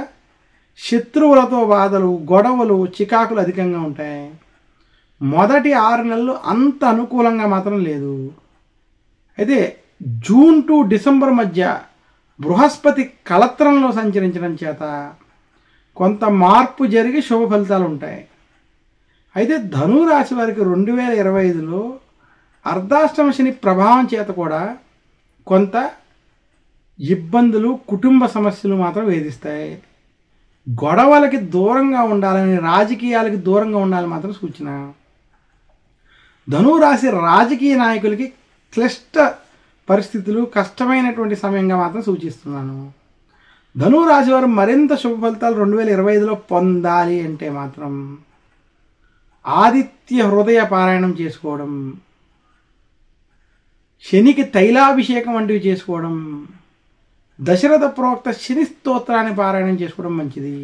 శత్రువులతో బాధలు, గొడవలు, చికాకులు అధికంగా ఉంటాయి. మొదటి 6 నెలలు అంత అనుకూలంగా మాత్రం లేదు. అయితే జూన్ టు డిసెంబర్ మధ్య బృహస్పతి కళత్రంలో సంచరించడం చేత కొంత మార్పు జరిగి శుభ ఫలితాలు ఉంటాయి. అయితే ధనురాశి వారికి 2025లో అర్ధాష్టమ శని ప్రభావం చేత కూడా కొంత ఇబ్బందులు, కుటుంబ సమస్యలు మాత్రం వేధిస్తాయి. గొడవలకి దూరంగా ఉండాలని, రాజకీయాలకి దూరంగా ఉండాలని మాత్రం సూచన. ధనురాశి రాజకీయ నాయకులకి క్లిష్ట పరిస్థితులు, కష్టమైనటువంటి సమయంగా మాత్రం సూచిస్తున్నాను. ధనురాశి వారు మరింత శుభ ఫలితాలు 2025లో పొందాలి అంటే మాత్రం ఆదిత్య హృదయ పారాయణం చేసుకోవడం, శనికి తైలాభిషేకం వంటివి చేసుకోవడం, దశరథ ప్రోక్త శని స్తోత్రాన్ని పారాయణం చేసుకోవడం మంచిది.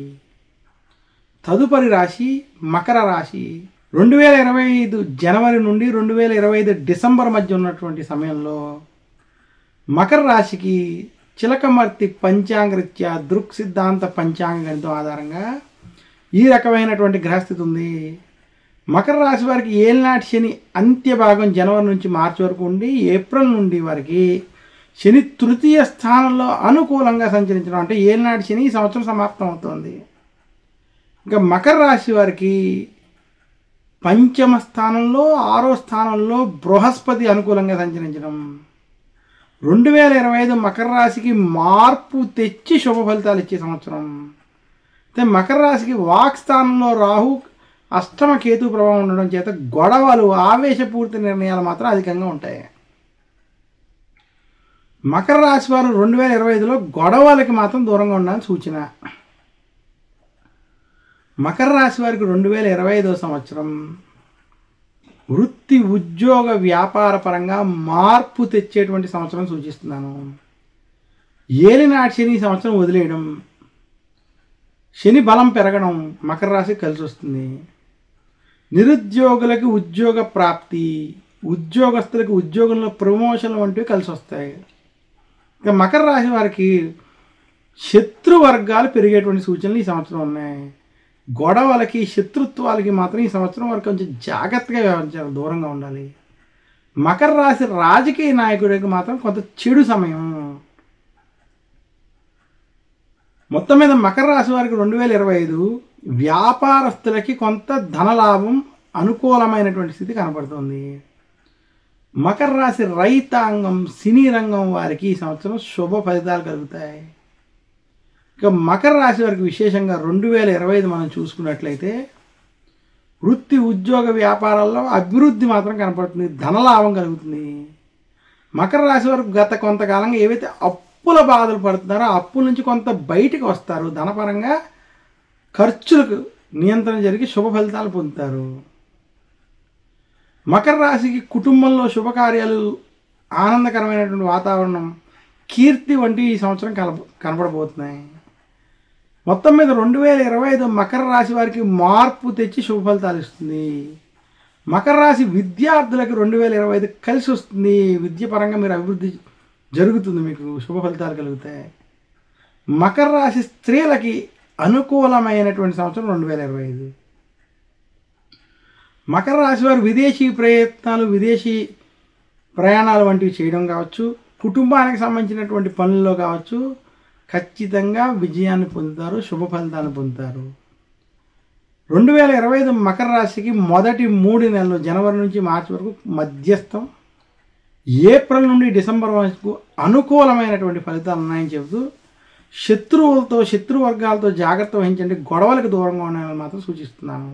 తదుపరి రాశి మకర రాశి. 2025 జనవరి నుండి 2025 డిసెంబర్ మధ్య ఉన్నటువంటి సమయంలో మకర రాశికి చిలకమర్తి పంచాంగరీత్యా దృక్ సిద్ధాంత పంచాంగ గణితం ఆధారంగా ఈ రకమైనటువంటి గ్రహస్థితి ఉంది. మకర రాశి వారికి ఏలినాటి శని అంత్య భాగం జనవరి నుంచి మార్చి వరకు ఉండి, ఏప్రిల్ నుండి వారికి శని తృతీయ స్థానంలో అనుకూలంగా సంచరించడం, అంటే ఏలినాటి శని ఈ సంవత్సరం సమాప్తం అవుతుంది. ఇంకా మకర రాశి వారికి పంచమ స్థానంలో, 6వ స్థానంలో బృహస్పతి అనుకూలంగా సంచరించడం 2025 మకర రాశికి మార్పు తెచ్చి శుభ ఫలితాలు ఇచ్చే సంవత్సరం. అయితే మకర రాశికి వాక్ స్థానంలో రాహు, అష్టమ కేతు ప్రభావం ఉండడం చేత గొడవలు, ఆవేశపూరిత నిర్ణయాలు మాత్రం అధికంగా ఉంటాయి. మకర రాశి వారు 2025లో గొడవలకి మాత్రం దూరంగా ఉండాలని సూచన. మకర రాశి వారికి 2025 సంవత్సరం వృత్తి, ఉద్యోగ, వ్యాపార పరంగా మార్పు తెచ్చేటువంటి సంవత్సరం సూచిస్తున్నాను. ఏలినాటి శని ఈ సంవత్సరం వదిలేయడం, శని బలం పెరగడం మకర రాశికి కలిసి వస్తుంది. నిరుద్యోగులకి ఉద్యోగ ప్రాప్తి, ఉద్యోగస్తులకు ఉద్యోగంలో ప్రమోషన్లు వంటివి కలిసి వస్తాయి. ఇక మకర రాశి వారికి శత్రు వర్గాలు పెరిగేటువంటి సూచనలు ఈ సంవత్సరం ఉన్నాయి. గొడవలకి శత్రుత్వాలకి మాత్రం ఈ సంవత్సరం వరకు కొంచెం జాగ్రత్తగా వ్యవహరించాలి, దూరంగా ఉండాలి. మకర రాశి రాజకీయ నాయకుడికి మాత్రం కొంత చెడు సమయం. మొత్తం మీద మకర రాశి వారికి 2025 వ్యాపారస్తులకి కొంత ధనలాభం అనుకూలమైనటువంటి స్థితి కనపడుతుంది. మకర రాశి రైతాంగం, సినీ రంగం వారికి ఈ సంవత్సరం శుభ ఫలితాలు కలుగుతాయి. ఇక మకర రాశి వారికి విశేషంగా 2025 మనం చూసుకున్నట్లయితే వృత్తి ఉద్యోగ వ్యాపారాల్లో అభివృద్ధి మాత్రం కనపడుతుంది, ధనలాభం కలుగుతుంది. మకర రాశి వారికి గత కొంతకాలంగా ఏవైతే అప్పుల బాధలు పడుతున్నారో ఆ అప్పుల నుంచి కొంత బయటికి వస్తారు, ధనపరంగా ఖర్చులకు నియంత్రణ జరిగి శుభ ఫలితాలు పొందుతారు. మకర రాశికి కుటుంబంలో శుభకార్యాలు, ఆనందకరమైనటువంటి వాతావరణం, కీర్తి వంటివి ఈ సంవత్సరం కనపడబోతున్నాయి. మొత్తం మీద 2025 మకర రాశి వారికి మార్పు తెచ్చి శుభ ఫలితాలు ఇస్తుంది. మకర రాశి విద్యార్థులకు 2025 కలిసి వస్తుంది. విద్యపరంగా మీరు అభివృద్ధి జరుగుతుంది, మీకు శుభ ఫలితాలు కలుగుతాయి. మకర రాశి స్త్రీలకి అనుకూలమైనటువంటి సంవత్సరం 2025. మకర రాశి వారు విదేశీ ప్రయత్నాలు, విదేశీ ప్రయాణాలు వంటివి చేయడం కావచ్చు, కుటుంబానికి సంబంధించినటువంటి పనుల్లో కావచ్చు, ఖచ్చితంగా విజయాన్ని పొందుతారు, శుభ ఫలితాన్ని పొందుతారు. 2025 మకర రాశికి మొదటి 3 నెలలు జనవరి నుంచి మార్చి వరకు మధ్యస్థం, ఏప్రిల్ నుండి డిసెంబర్ వరకు అనుకూలమైనటువంటి ఫలితాలు ఉన్నాయని చెబుతూ శత్రువులతో, శత్రువర్గాలతో జాగ్రత్త వహించండి, గొడవలకు దూరంగా ఉండాలని మాత్రం సూచిస్తున్నాను.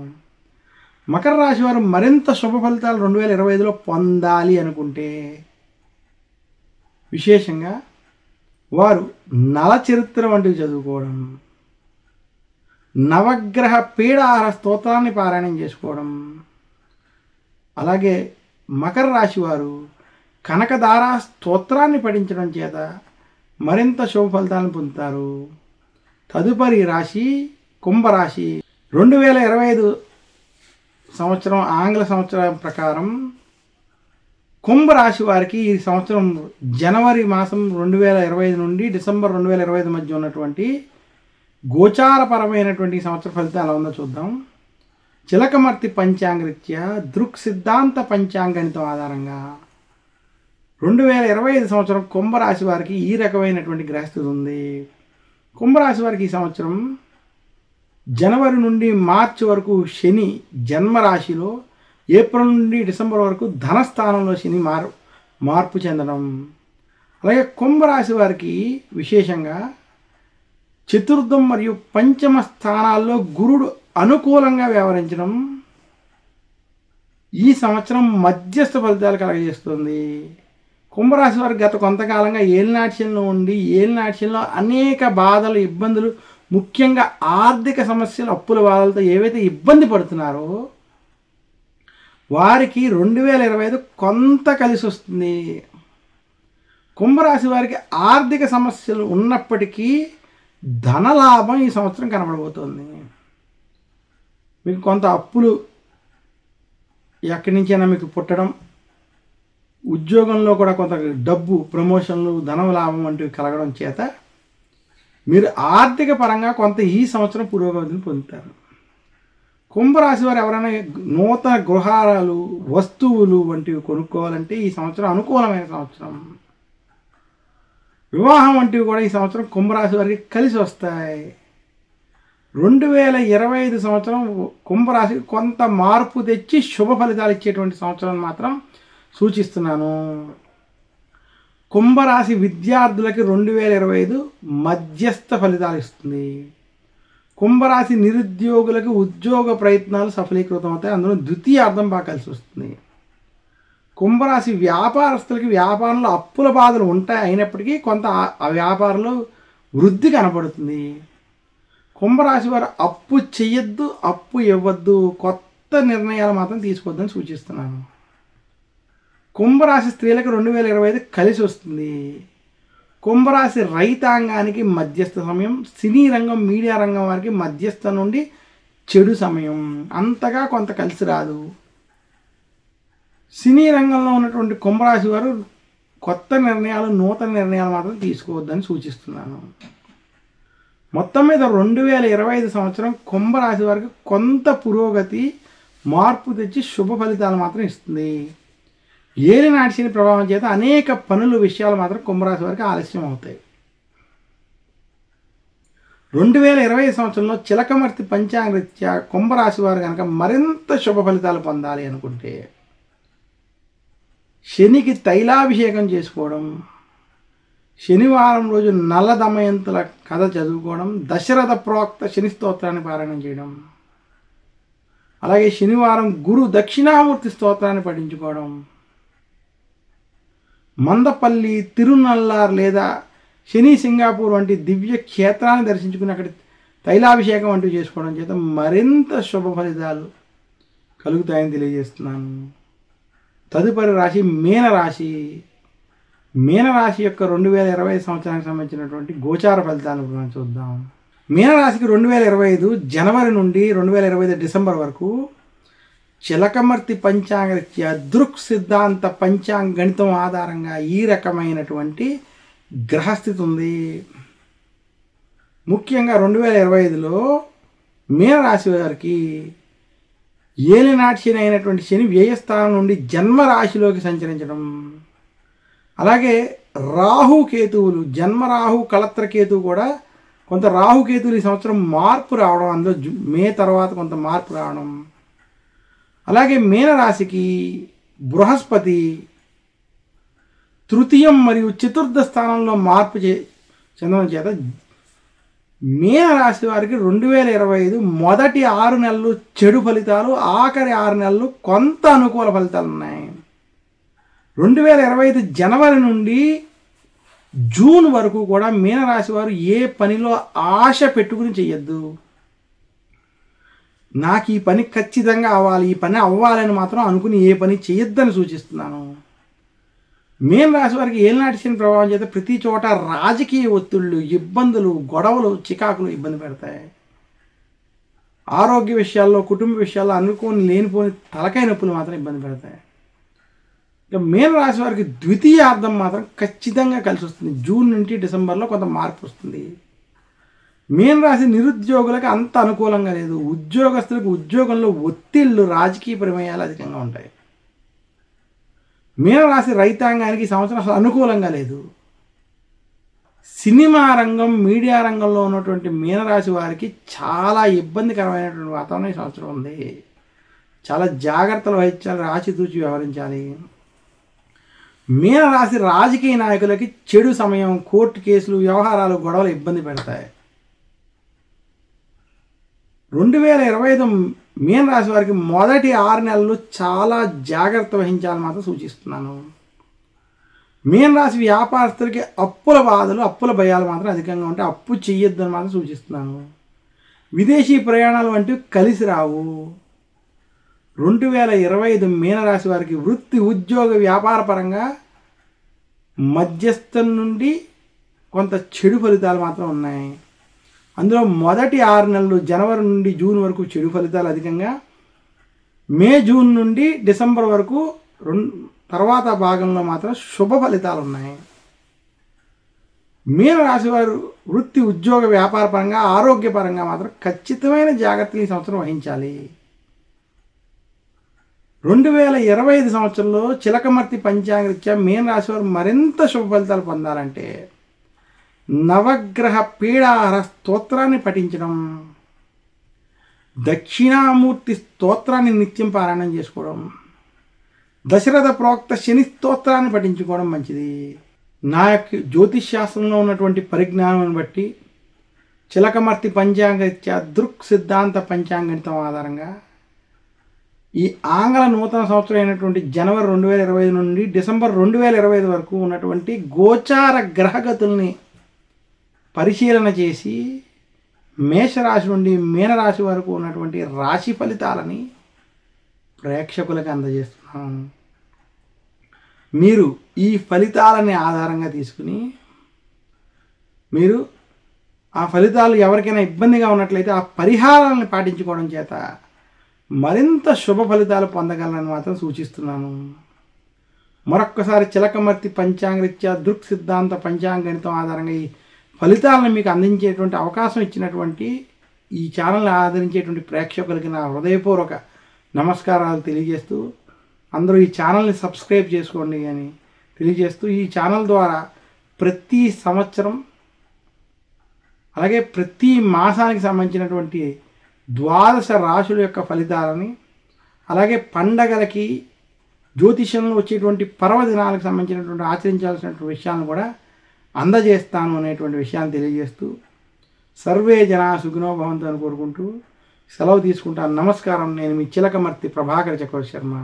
మకర రాశి వారు మరింత శుభ ఫలితాలు 2025లో పొందాలి అనుకుంటే విశేషంగా వారు నల చరిత్ర వంటివి చదువుకోవడం, నవగ్రహ పీడాహార స్తోత్రాన్ని పారాయణం చేసుకోవడం, అలాగే మకర రాశి వారు కనకదార స్తోత్రాన్ని పఠించడం చేత మరింత శుభ ఫలితాలను పొందుతారు. తదుపరి రాశి కుంభరాశి. 2025 సంవత్సరం ఆంగ్ల సంవత్సరం ప్రకారం కుంభరాశి వారికి ఈ సంవత్సరం జనవరి మాసం 2025 నుండి డిసెంబర్ 2025 మధ్య ఉన్నటువంటి గోచారపరమైనటువంటి సంవత్సర ఫలితాలు ఎలా ఉందో చూద్దాం. చిలకమర్తి పంచాంగరీత్యా దృక్ సిద్ధాంత పంచాంగణితం ఆధారంగా 2025 సంవత్సరం కుంభరాశి వారికి ఈ రకమైనటువంటి గ్రహస్థితి ఉంది. కుంభరాశి వారికి ఈ సంవత్సరం జనవరి నుండి మార్చి వరకు శని జన్మరాశిలో, ఏప్రిల్ నుండి డిసెంబర్ వరకు ధనస్థానంలో శని మార్పు చెందడం, అలాగే కుంభరాశి వారికి విశేషంగా చతుర్థం మరియు పంచమ స్థానాల్లో గురుడు అనుకూలంగా వ్యవహరించడం ఈ సంవత్సరం మధ్యస్థ ఫలితాలు కలగజేస్తుంది. కుంభరాశి వారికి గత కొంతకాలంగా ఏలినాట్యంలో ఉండి ఏలినాట్యంలో అనేక బాధలు, ఇబ్బందులు, ముఖ్యంగా ఆర్థిక సమస్యలు, అప్పుల బాధలతో ఏవైతే ఇబ్బంది పడుతున్నారో వారికి 2025 కొంత కలిసి వస్తుంది. కుంభరాశి వారికి ఆర్థిక సమస్యలు ఉన్నప్పటికీ ధనలాభం ఈ సంవత్సరం కనబడబోతోంది. మీకు కొంత అప్పులు ఎక్కడి నుంచైనా మీకు పుట్టడం, ఉద్యోగంలో కూడా కొంత డబ్బు, ప్రమోషన్లు, ధనలాభం వంటివి కలగడం చేత మీరు ఆర్థిక పరంగా కొంత ఈ సంవత్సరం పురోగతిని పొందుతారు. కుంభరాశి వారు ఎవరైనా నూతన గృహాలు, వస్తువులు వంటివి కొనుక్కోవాలంటే ఈ సంవత్సరం అనుకూలమైన సంవత్సరం. వివాహం వంటివి కూడా ఈ సంవత్సరం కుంభరాశి వారికి కలిసి వస్తాయి. 2025 సంవత్సరం కుంభరాశికి కొంత మార్పు తెచ్చి శుభ ఫలితాలు ఇచ్చేటువంటి సంవత్సరం మాత్రం సూచిస్తున్నాను. కుంభరాశి విద్యార్థులకి 2025 మధ్యస్థ ఫలితాలు ఇస్తుంది. కుంభరాశి నిరుద్యోగులకు ఉద్యోగ ప్రయత్నాలు సఫలీకృతం అవుతాయి, అందులో ద్వితీయార్థం బాగా కలిసి వస్తుంది. కుంభరాశి వ్యాపారస్తులకి వ్యాపారంలో అప్పుల బాధలు ఉంటాయి, అయినప్పటికీ కొంత ఆ వ్యాపారంలో వృద్ధి కనపడుతుంది. కుంభరాశి వారు అప్పు చెయ్యొద్దు, అప్పు ఇవ్వద్దు, కొత్త నిర్ణయాలు మాత్రం తీసుకోవద్దని సూచిస్తున్నాను. కుంభరాశి స్త్రీలకు 2025 కలిసి వస్తుంది. కుంభరాశి రైతాంగానికి మధ్యస్థ సమయం, సినీ రంగం, మీడియా రంగం వారికి మధ్యస్థ నుండి చెడు సమయం, అంతగా కొంత కలిసి రాదు. సినీ రంగంలో ఉన్నటువంటి కుంభరాశి వారు కొత్త నిర్ణయాలు, నూతన నిర్ణయాలు మాత్రం తీసుకోవద్దని సూచిస్తున్నాను. మొత్తం మీద 2025 సంవత్సరం కుంభరాశి వారికి కొంత పురోగతి, మార్పు తెచ్చి శుభ ఫలితాలు మాత్రం ఇస్తుంది. ఏలినాటి శని ప్రభావం చేత అనేక పనులు, విషయాలు మాత్రం కుంభరాశి వారికి ఆలస్యం అవుతాయి. 2025 సంవత్సరంలో చిలకమర్తి పంచాంగరీత్యా కుంభరాశి వారు కనుక మరింత శుభ ఫలితాలు పొందాలి అనుకుంటే శనికి తైలాభిషేకం చేసుకోవడం, శనివారం రోజు నల్ల దమయంతుల కథ చదువుకోవడం, దశరథ ప్రోక్త శని స్తోత్రాన్ని పారాయణం చేయడం, అలాగే శనివారం గురు దక్షిణామూర్తి స్తోత్రాన్ని పఠించుకోవడం, మందపల్లి, తిరునల్లార్ లేదా శని సింగాపూర్ వంటి దివ్య క్షేత్రాన్ని దర్శించుకుని అక్కడ తైలాభిషేకం వంటివి చేసుకోవడం చేత మరింత శుభ ఫలితాలు కలుగుతాయని తెలియజేస్తున్నాను. తదుపరి రాశి మీనరాశి. మీనరాశి యొక్క 2025 సంవత్సరానికి సంబంధించినటువంటి గోచార ఫలితాలను మనం చూద్దాం. మీనరాశికి 2025 జనవరి నుండి 2025 డిసెంబర్ వరకు చిలకమర్తి పంచాంగరీత్యా దృక్ సిద్ధాంత పంచాంగ గణితం ఆధారంగా ఈ రకమైనటువంటి గ్రహస్థితి ఉంది. ముఖ్యంగా 2025లో మీనరాశి వారికి ఏలినాటి శని అయినటువంటి శని వ్యయస్థానం నుండి జన్మరాశిలోకి సంచరించడం, అలాగే రాహుకేతువులు, జన్మరాహు కళత్రకేతువు కూడా కొంత రాహుకేతువులు ఈ సంవత్సరం మార్పు రావడం, అందులో మే తర్వాత కొంత మార్పు రావడం, అలాగే మీనరాశికి బృహస్పతి తృతీయం మరియు చతుర్థ స్థానంలో మార్పు చెందడం చేత మీనరాశి వారికి 2025 మొదటి 6 నెలలు చెడు ఫలితాలు, ఆఖరి 6 నెలలు కొంత అనుకూల ఫలితాలు ఉన్నాయి. 2025 జనవరి నుండి జూన్ వరకు కూడా మీనరాశి వారు ఏ పనిలో ఆశ పెట్టుకుని చెయ్యొద్దు. నాకు ఈ పని ఖచ్చితంగా అవ్వాలి, ఈ పని అవ్వాలని మాత్రం అనుకుని ఏ పని చేయొద్దని సూచిస్తున్నాను. మీనరాశి వారికి ఏలినాటి శని ప్రభావం చేత ప్రతి చోట రాజకీయ ఒత్తిళ్లు, ఇబ్బందులు, గొడవలు, చికాకులు ఇబ్బంది పెడతాయి. ఆరోగ్య విషయాల్లో, కుటుంబ విషయాల్లో అనుకోని లేనిపోని తలకాయ నొప్పులు మాత్రం ఇబ్బంది పెడతాయి. ఇక మీనరాశి వారికి ద్వితీయార్థం మాత్రం ఖచ్చితంగా కలిసి వస్తుంది. జూన్ నుంచి డిసెంబర్లో కొంత మార్పు వస్తుంది. మీనరాశి నిరుద్యోగులకు అంత అనుకూలంగా లేదు. ఉద్యోగస్తులకు ఉద్యోగంలో ఒత్తిళ్లు, రాజకీయ ప్రమేయాలు అధికంగా ఉంటాయి. మీనరాశి రైతాంగానికి ఈ సంవత్సరం అసలు అనుకూలంగా లేదు. సినిమా రంగం, మీడియా రంగంలో ఉన్నటువంటి మీనరాశి వారికి చాలా ఇబ్బందికరమైనటువంటి వాతావరణం ఈ సంవత్సరం ఉంది. చాలా జాగ్రత్తలు వహించాలి, ఆచితూచి వ్యవహరించాలి. మీనరాశి రాజకీయ నాయకులకి చెడు సమయం, కోర్టు కేసులు, వ్యవహారాలు, గొడవలు ఇబ్బంది పెడతాయి. 2025 మీనరాశి వారికి మొదటి 6 నెలలు చాలా జాగ్రత్త వహించాలని మాత్రం సూచిస్తున్నాను. మీనరాశి వ్యాపారస్తులకి అప్పుల బాధలు, అప్పుల భయాలు మాత్రం అధికంగా ఉంటాయి. అప్పు చెయ్యొద్దని మాత్రం సూచిస్తున్నాను. విదేశీ ప్రయాణాలు వంటివి కలిసి రావు. 2025 మీనరాశి వారికి వృత్తి, ఉద్యోగ, వ్యాపార పరంగా మధ్యస్థం నుండి కొంత చెడు ఫలితాలు మాత్రం ఉన్నాయి. అందులో మొదటి 6 నెలలు జనవరి నుండి జూన్ వరకు చెడు ఫలితాలు అధికంగా, మే, జూన్ నుండి డిసెంబర్ వరకు తర్వాత భాగంలో మాత్రం శుభ ఫలితాలు ఉన్నాయి. మీనరాశి వారు వృత్తి, ఉద్యోగ, వ్యాపార పరంగా, ఆరోగ్యపరంగా మాత్రం ఖచ్చితమైన జాగ్రత్తలు ఈ సంవత్సరం వహించాలి. 2025 సంవత్సరంలో చిలకమర్తి పంచాంగరీత్యా మీనరాశి వారు మరింత శుభ ఫలితాలు పొందాలంటే నవగ్రహ పీడాహార స్తోత్రాన్ని పఠించడం, దక్షిణామూర్తి స్తోత్రాన్ని నిత్యం పారాయణం చేసుకోవడం, దశరథ ప్రోక్త శని స్తోత్రాన్ని పఠించుకోవడం మంచిది. నా యొక్క జ్యోతిష్ శాస్త్రంలో ఉన్నటువంటి పరిజ్ఞానాన్ని బట్టి చిలకమర్తి పంచాంగరీత్యా దృక్ సిద్ధాంత పంచాంగణితం ఆధారంగా ఈ ఆంగ్ల నూతన సంవత్సరం అయినటువంటి జనవరి 2025 నుండి డిసెంబర్ 2025 వరకు ఉన్నటువంటి గోచార గ్రహగతుల్ని పరిశీలన చేసి మేషరాశి నుండి మీనరాశి వరకు ఉన్నటువంటి రాశి ఫలితాలని ప్రేక్షకులకు అందజేస్తున్నాను. మీరు ఈ ఫలితాలని ఆధారంగా తీసుకుని మీరు ఆ ఫలితాలు ఎవరికైనా ఇబ్బందిగా ఉన్నట్లయితే ఆ పరిహారాలను పాటించుకోవడం చేత మరింత శుభ ఫలితాలు పొందగలనని మాత్రం సూచిస్తున్నాను. మరొక్కసారి చిలకమర్తి పంచాంగరీత్యా దృక్ సిద్ధాంత పంచాంగణితం ఆధారంగా ఈ ఫలితాలను మీకు అందించేటువంటి అవకాశం ఇచ్చినటువంటి ఈ ఛానల్ని ఆదరించేటువంటి ప్రేక్షకులకి నా హృదయపూర్వక నమస్కారాలు తెలియజేస్తూ అందరూ ఈ ఛానల్ని సబ్స్క్రైబ్ చేసుకోండి అని తెలియజేస్తూ ఈ ఛానల్ ద్వారా ప్రతి సంవత్సరం అలాగే ప్రతి మాసానికి సంబంధించినటువంటి 12 రాశుల యొక్క ఫలితాలని అలాగే పండగలకి జ్యోతిషంలో వచ్చేటువంటి పర్వదినాలకు సంబంధించినటువంటి ఆచరించాల్సినటువంటి విషయాలను కూడా అందజేస్తాను అనేటువంటి విషయాన్ని తెలియజేస్తూ సర్వే జనా సుఖినో భవంతు అని కోరుకుంటూ సెలవు తీసుకుంటాను. నమస్కారం. నేను మీ చిలకమర్తి ప్రభాకర్ చక్రవర్తి శర్మ.